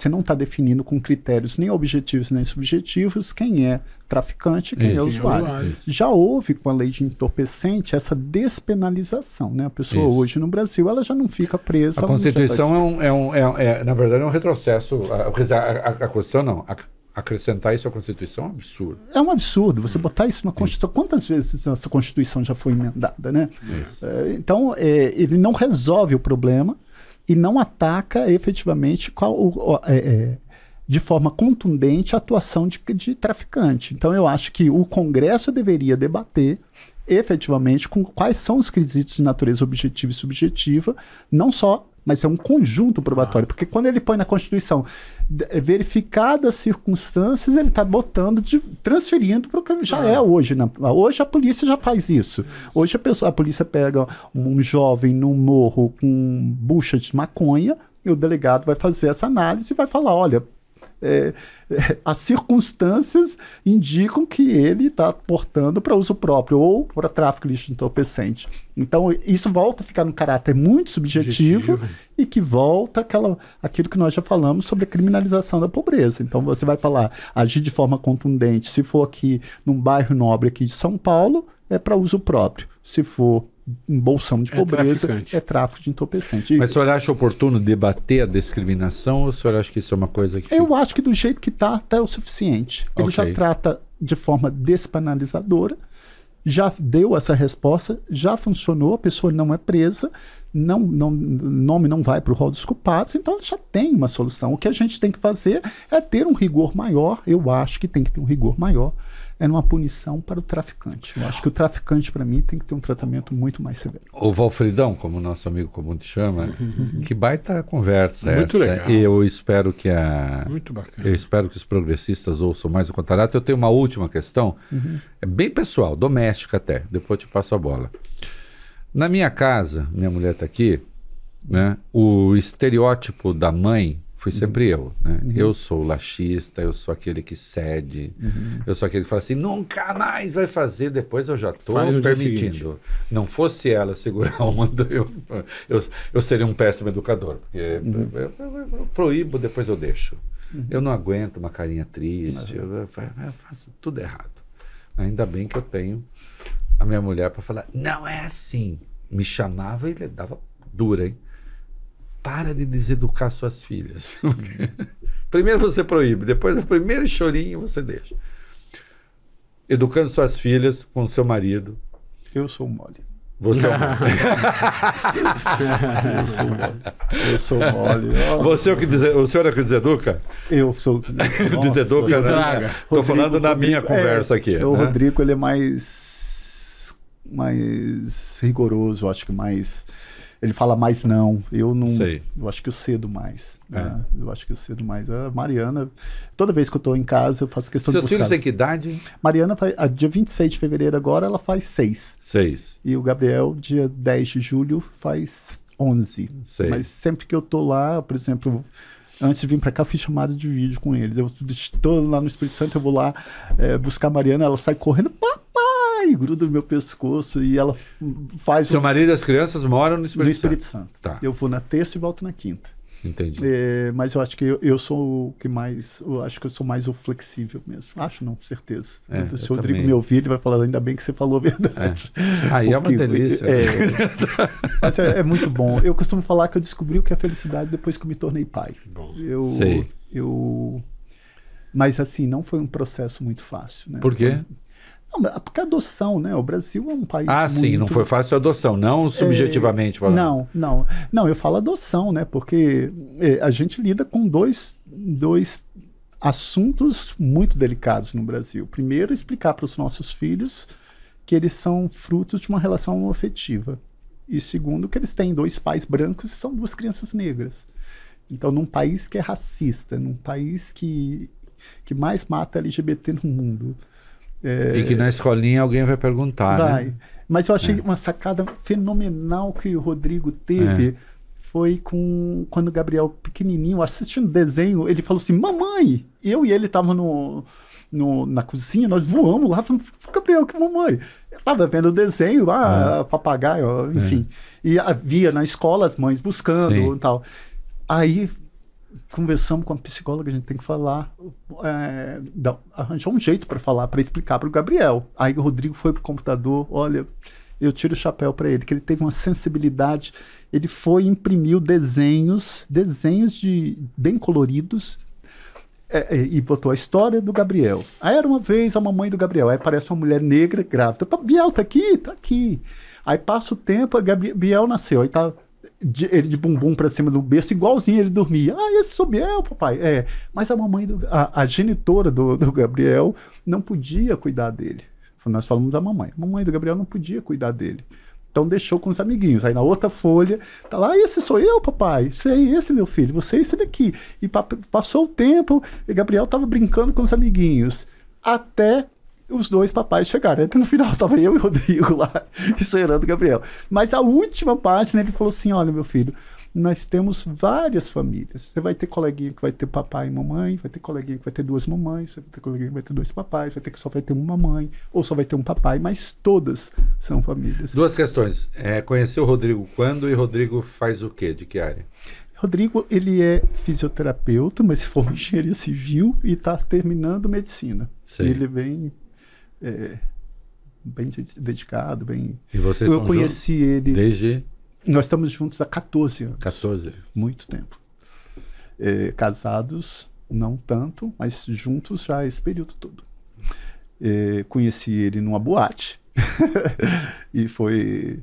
não está definindo com critérios nem objetivos nem subjetivos quem é traficante e quem é usuário. Já houve com a lei de entorpecente essa despenalização, né? A pessoa hoje no Brasil ela já não fica presa. A Constituição na verdade é um retrocesso. A Constituição não. Acrescentar isso à Constituição é um absurdo. É um absurdo você botar isso na Constituição. Quantas vezes essa Constituição já foi emendada, né? Então, ele não resolve o problema e não ataca efetivamente de forma contundente a atuação de traficante. Então eu acho que o Congresso deveria debater efetivamente com quais são os quesitos de natureza objetiva e subjetiva, não só, mas é um conjunto probatório, porque quando ele põe na Constituição verificadas as circunstâncias, ele está transferindo para o que já é hoje. Hoje a polícia já faz isso. Hoje a polícia pega um jovem num morro com bucha de maconha e o delegado vai fazer essa análise e vai falar, olha, as circunstâncias indicam que ele está portando para uso próprio ou para tráfico ilícito de entorpecente. Então, isso volta a ficar num caráter muito subjetivo e que volta aquilo que nós já falamos sobre a criminalização da pobreza. Então, você vai falar, agir de forma contundente, se for aqui num bairro nobre aqui de São Paulo, é para uso próprio. Se for em bolsão de pobreza, é tráfico de entorpecente. Mas o senhor acha oportuno debater a discriminação ou o senhor acha que isso é uma coisa que... Eu acho que do jeito que está, é o suficiente. Ele já trata de forma despenalizadora já deu essa resposta, já funcionou, a pessoa não é presa, o nome não vai para o rol dos culpados, então já tem uma solução. O que a gente tem que fazer é ter um rigor maior, eu acho que tem que ter um rigor maior, é uma punição para o traficante. Eu acho que o traficante, para mim, tem que ter um tratamento muito mais severo. O Valfridão, como o nosso amigo comum te chama, que baita conversa Muito essa. legal. E eu espero que Muito bacana. eu espero que os progressistas ouçam mais o Contarato. Eu tenho uma última questão, é bem pessoal, doméstica até, depois eu te passo a bola. Na minha casa, minha mulher está aqui, né, o estereótipo da mãe fui sempre eu, né? Eu sou o laxista, eu sou aquele que cede, eu sou aquele que fala assim, nunca mais vai fazer, depois eu já estou permitindo. Não fosse ela segurar a onda, eu seria um péssimo educador, porque eu proíbo, depois eu deixo. Eu não aguento uma carinha triste, eu faço tudo errado. Ainda bem que eu tenho a minha mulher para falar, não é assim. Me chamava e ele dava dura, hein? Para de deseducar suas filhas. Primeiro você proíbe, depois o primeiro chorinho você deixa. Educando suas filhas com o seu marido. Eu sou mole. Você é o mole. Eu sou mole. Você é o senhor é que deseduca? Eu sou o que deseduca. Estraga. Estou falando na minha conversa aqui. O né? Rodrigo, ele é mais rigoroso, acho que mais... Ele fala mais não. Eu não. Sei. Eu acho que eu cedo mais. Né? Eu acho que eu cedo mais. A Mariana, toda vez que eu estou em casa, eu faço questão de buscar. Seus filhos têm que idade? Mariana, dia 26 de fevereiro agora, ela faz 6. 6. E o Gabriel, dia 10 de julho, faz 11. Sei. Mas sempre que eu tô lá, por exemplo, antes de vir para cá, eu fiz chamada de vídeo com eles. Eu estou lá no Espírito Santo, eu vou lá buscar a Mariana, ela sai correndo, papai, gruda no meu pescoço e ela faz... Seu marido e as crianças moram no Espírito Santo. Tá. Eu vou na terça e volto na quinta. Entendi. Mas eu acho que eu sou o que mais... Eu acho que eu sou mais o flexível mesmo. Acho não, certeza. Se o Rodrigo me ouvir, ele vai falar, ainda bem que você falou a verdade. Aí é uma delícia. Mas é muito bom. Eu costumo falar que eu descobri o que é felicidade depois que eu me tornei pai. Bom. Sei. Mas assim, não foi um processo muito fácil. Né? Por quê? Não, porque a adoção, né? O Brasil é um país sim, não foi fácil a adoção, não subjetivamente falando. Não, eu falo adoção, né? Porque a gente lida com dois assuntos muito delicados no Brasil. Primeiro, explicar para os nossos filhos que eles são frutos de uma relação afetiva. E segundo, que eles têm 2 pais brancos e são 2 crianças negras. Então, num país que é racista, num país que mais mata LGBT no mundo... E que na escolinha alguém vai perguntar, né? Mas eu achei uma sacada fenomenal que o Rodrigo teve. Foi quando o Gabriel, pequenininho, assistindo desenho, ele falou assim, mamãe! Eu e ele estavam na cozinha, nós voamos lá, falando, Gabriel, que mamãe? Eu estava vendo o desenho, papagaio, enfim. E havia na escola as mães buscando e tal. Aí... conversamos com a psicóloga, a gente tem que falar, arranjar um jeito para falar, para explicar para o Gabriel. Aí o Rodrigo foi para o computador, olha, eu tiro o chapéu para ele, que ele teve uma sensibilidade, ele foi e imprimiu desenhos bem coloridos, e botou a história do Gabriel. Aí era uma vez a mamãe do Gabriel, aí aparece uma mulher negra grávida, Biel, tá aqui? Tá aqui. Aí passa o tempo, a Biel nasceu, aí tá ele de bumbum pra cima do berço, igualzinho ele dormia. Esse sou Biel, papai. Mas a mamãe, a genitora do Gabriel não podia cuidar dele. Nós falamos da mamãe. A mamãe do Gabriel não podia cuidar dele. Então deixou com os amiguinhos. Aí na outra folha, tá lá, esse sou eu, papai. Esse meu filho, você é esse daqui. E passou o tempo, e Gabriel tava brincando com os amiguinhos. Até os 2 papais chegaram. Até no final estava eu e o Rodrigo lá, esperando o Gabriel. Mas a última página ele falou assim, olha, meu filho, nós temos várias famílias. Você vai ter coleguinha que vai ter papai e mamãe, vai ter coleguinha que vai ter 2 mamães, vai ter coleguinha que vai ter 2 papais, vai ter que só vai ter uma mamãe, ou só vai ter um papai, mas todas são famílias. 2 questões. Conheceu o Rodrigo quando e Rodrigo faz o quê? De que área? Rodrigo, ele é fisioterapeuta, mas se formou em engenharia civil e está terminando medicina. Sei. Ele é bem dedicado, bem... E vocês eu conheci ele... Desde... Nós estamos juntos há 14 anos. 14. Muito tempo. Casados, não tanto, mas juntos já esse período todo. Conheci ele numa boate. E foi...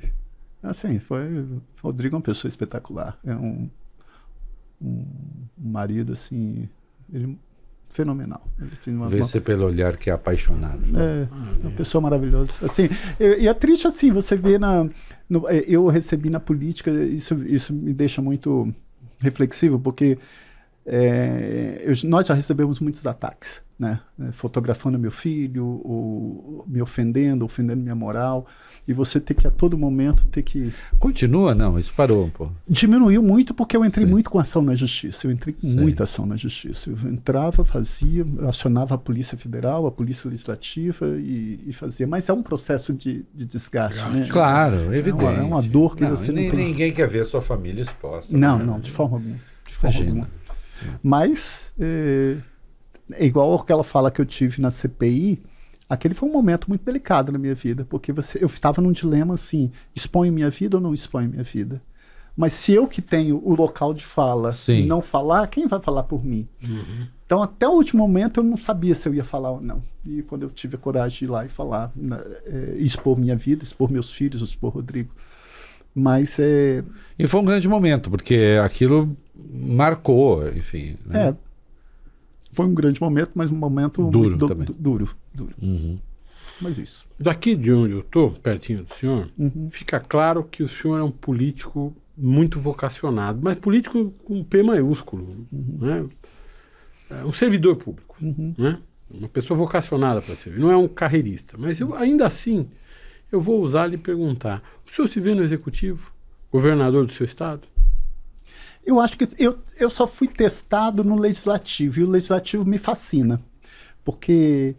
Assim, o Rodrigo é uma pessoa espetacular. É um marido, assim, fenomenal. Ele tem Vê-se pelo olhar que é apaixonado. Uma pessoa maravilhosa. Assim, e é triste, assim, você vê eu recebi na política, isso me deixa muito reflexivo, porque nós já recebemos muitos ataques, né? Fotografando meu filho, ou me ofendendo minha moral, e você tem que a todo momento Continua? Não, isso parou, pô. Diminuiu muito porque eu entrei muito com ação na justiça, eu entrei com muita ação na justiça, eu entrava, fazia, acionava a Polícia Federal, a Polícia Legislativa e fazia, mas é um processo de desgaste, né? Claro, evidente. É uma dor que você não tem. Ninguém quer ver a sua família exposta. Não, de forma alguma. Mas é igual aquela fala que eu tive na CPI, aquele foi um momento muito delicado na minha vida, porque eu estava num dilema assim, exponho minha vida ou não exponho minha vida? Mas se eu que tenho o local de fala e não falar, quem vai falar por mim? Uhum. Então até o último momento eu não sabia se eu ia falar ou não. E quando eu tive a coragem de ir lá e falar, expor minha vida, expor meus filhos, expor Rodrigo. Mas E foi um grande momento, porque aquilo marcou, enfim. Né? Foi um grande momento, mas um momento duro também. Duro. Uhum. Mas isso. Daqui de onde eu estou, pertinho do senhor, fica claro que o senhor é um político muito vocacionado, mas político com P maiúsculo, né? É um servidor público, né? Uma pessoa vocacionada para servir, não é um carreirista. Mas ainda assim, eu vou usar e perguntar, o senhor se vê no executivo? Governador do seu estado? Eu acho que eu só fui testado no legislativo, e o legislativo me fascina, porque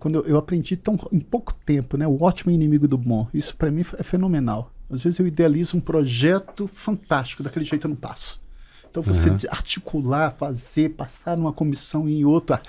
quando eu aprendi em pouco tempo, né, o ótimo é inimigo do bom, isso para mim é fenomenal. Às vezes eu idealizo um projeto fantástico, daquele jeito eu não passo. Então você articular, fazer, passar numa comissão e em outra,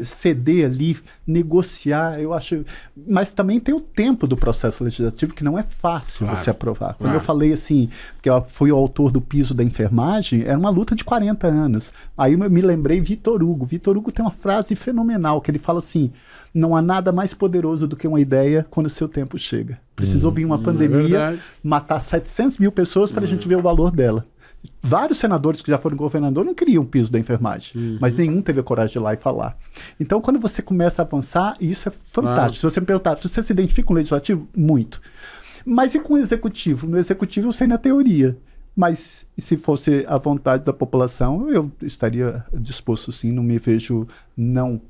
ceder ali, negociar, eu acho... Mas também tem o tempo do processo legislativo, que não é fácil você aprovar. Quando eu falei assim, que eu fui o autor do piso da enfermagem, era uma luta de 40 anos. Aí eu me lembrei Vitor Hugo. Vitor Hugo tem uma frase fenomenal, que ele fala assim, não há nada mais poderoso do que uma ideia quando o seu tempo chega. Precisou vir uma pandemia, matar 700 mil pessoas para a gente ver o valor dela. Vários senadores que já foram governador não queriam o piso da enfermagem, mas nenhum teve a coragem de ir lá e falar. Então, quando você começa a avançar, isso é fantástico. Se você me perguntar, você se identifica com o legislativo? Muito. Mas e com o executivo? No executivo eu sei na teoria, mas se fosse a vontade da população, eu estaria disposto sim, não me vejo não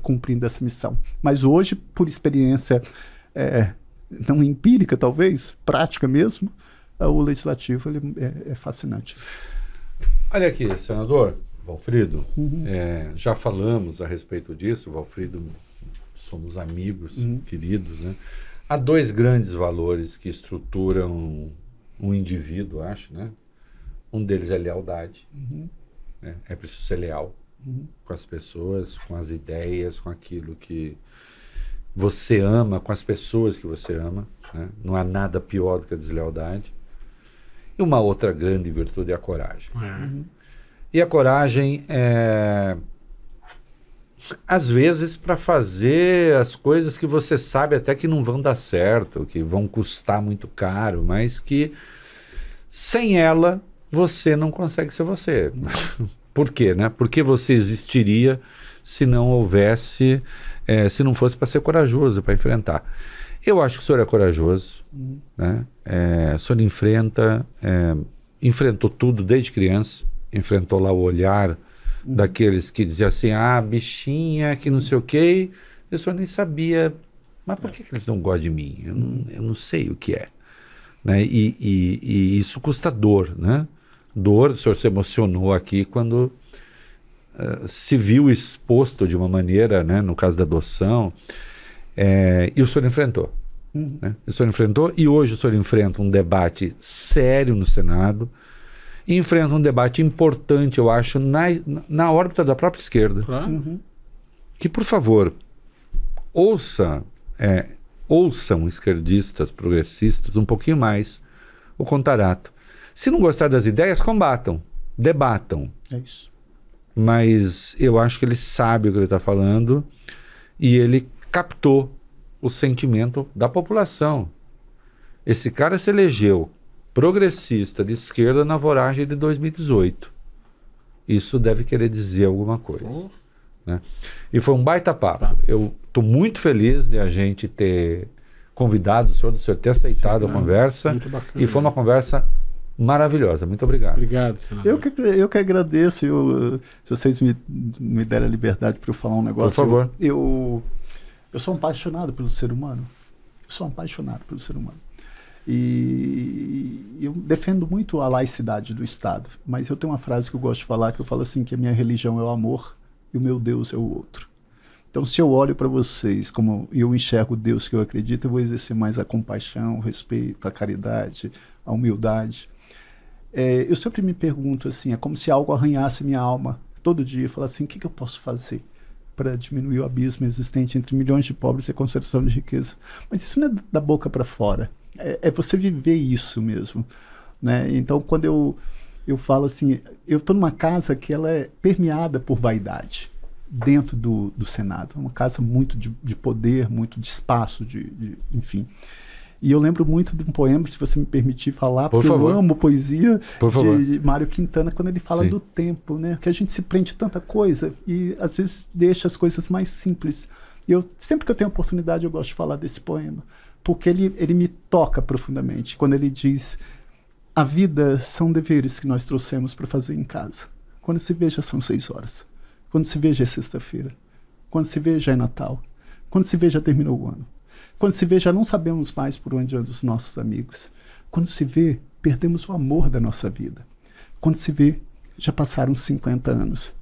cumprindo essa missão. Mas hoje, por experiência não empírica talvez, prática mesmo, o legislativo ele é fascinante. Olha aqui, senador Valfrido, já falamos a respeito disso, Valfrido, somos amigos queridos, né? Há dois grandes valores que estruturam um indivíduo, acho, né? Um deles é lealdade, né? É preciso ser leal com as pessoas, com as ideias, com aquilo que você ama, com as pessoas que você ama, né? Não há nada pior do que a deslealdade. E uma outra grande virtude é a coragem. E a coragem é, às vezes, para fazer as coisas que você sabe até que não vão dar certo, que vão custar muito caro, mas que sem ela você não consegue ser você. Por quê, né? Porque você existiria se não houvesse, se não fosse para ser corajoso, para enfrentar. Eu acho que o senhor é corajoso, né? O senhor enfrentou tudo desde criança, enfrentou lá o olhar daqueles que diziam assim, bichinha, que não sei o quê, e o senhor nem sabia, mas por que eles não gostam de mim? Eu não sei o que é. Né? E isso custa dor, né? Dor, o senhor se emocionou aqui quando se viu exposto de uma maneira, né? No caso da adoção, e o senhor enfrentou. Né? O senhor enfrentou, e hoje o senhor enfrenta um debate sério no Senado, e enfrenta um debate importante, eu acho, na órbita da própria esquerda. Que, por favor, ouçam esquerdistas, progressistas, um pouquinho mais o Contarato. Se não gostar das ideias, combatam, debatam. É isso. Mas eu acho que ele sabe o que ele está falando, e ele captou o sentimento da população. Esse cara se elegeu progressista de esquerda na voragem de 2018. Isso deve querer dizer alguma coisa. Né? E foi um baita papo. Eu estou muito feliz de a gente ter convidado o senhor ter aceitado a conversa. E foi uma conversa maravilhosa. Muito obrigado. Obrigado, senador. Eu que agradeço. Se vocês me derem a liberdade para eu falar um negócio. Por favor. Eu sou apaixonado pelo ser humano. Eu sou apaixonado pelo ser humano. E eu defendo muito a laicidade do Estado. Mas eu tenho uma frase que eu gosto de falar, que eu falo assim, que a minha religião é o amor e o meu Deus é o outro. Então, se eu olho para vocês como eu enxergo o Deus que eu acredito, eu vou exercer mais a compaixão, o respeito, a caridade, a humildade. Eu sempre me pergunto assim, é como se algo arranhasse minha alma todo dia, falar assim, o que eu posso fazer para diminuir o abismo existente entre milhões de pobres e a concentração de riqueza? Mas isso não é da boca para fora, é você viver isso mesmo, né? Então, quando eu falo assim, eu estou numa casa que ela é permeada por vaidade, dentro do Senado. É uma casa muito de poder, muito de espaço, enfim. E eu lembro muito de um poema, se você me permitir falar, porque eu amo poesia de Mário Quintana, quando ele fala do tempo, né? Que a gente se prende tanta coisa e às vezes deixa as coisas mais simples. E sempre que eu tenho oportunidade, eu gosto de falar desse poema, porque ele me toca profundamente. Quando ele diz, a vida são deveres que nós trouxemos para fazer em casa. Quando se vê, já são 6 horas. Quando se vê, já é sexta-feira. Quando se vê, já é Natal. Quando se vê, já terminou o ano. Quando se vê, já não sabemos mais por onde andam os nossos amigos. Quando se vê, perdemos o amor da nossa vida. Quando se vê, já passaram 50 anos.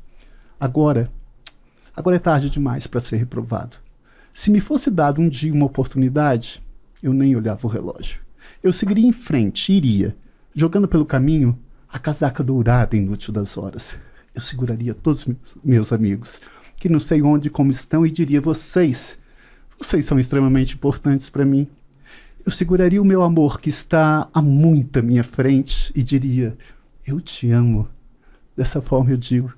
Agora é tarde demais para ser reprovado. Se me fosse dado um dia uma oportunidade, eu nem olhava o relógio. Eu seguiria em frente, iria, jogando pelo caminho a casaca dourada inútil das horas. Eu seguraria todos os meus amigos, que não sei onde e como estão, e diria, vocês são extremamente importantes para mim. Eu seguraria o meu amor, que está há muito à minha frente, e diria, eu te amo. Dessa forma eu digo,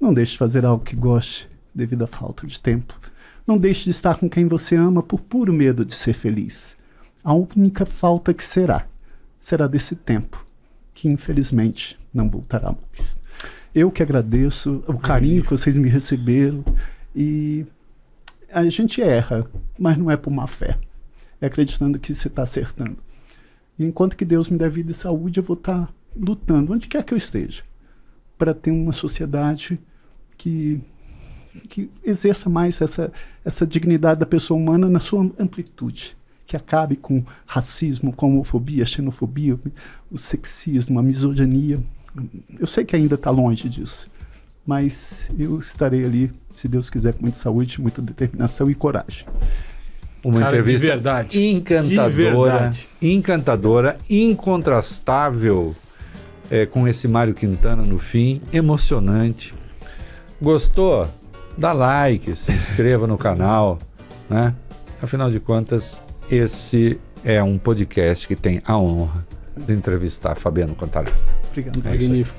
não deixe de fazer algo que goste, devido à falta de tempo. Não deixe de estar com quem você ama por puro medo de ser feliz. A única falta que será desse tempo, que infelizmente não voltará mais. Eu que agradeço o carinho que vocês me receberam, e a gente erra, mas não é por má fé. É acreditando que você está acertando. E enquanto que Deus me der vida e saúde, eu vou estar lutando, onde quer que eu esteja, para ter uma sociedade que exerça mais essa dignidade da pessoa humana na sua amplitude, que acabe com racismo, com homofobia, xenofobia, o sexismo, a misoginia. Eu sei que ainda está longe disso, mas eu estarei ali, se Deus quiser, com muita saúde, muita determinação e coragem. Uma entrevista encantadora, incontrastável, com esse Mário Quintana no fim, emocionante. Gostou? Dá like, se inscreva no canal, né? Afinal de contas, esse é um podcast que tem a honra de entrevistar Fabiano Contarato. Obrigado. Magnífico.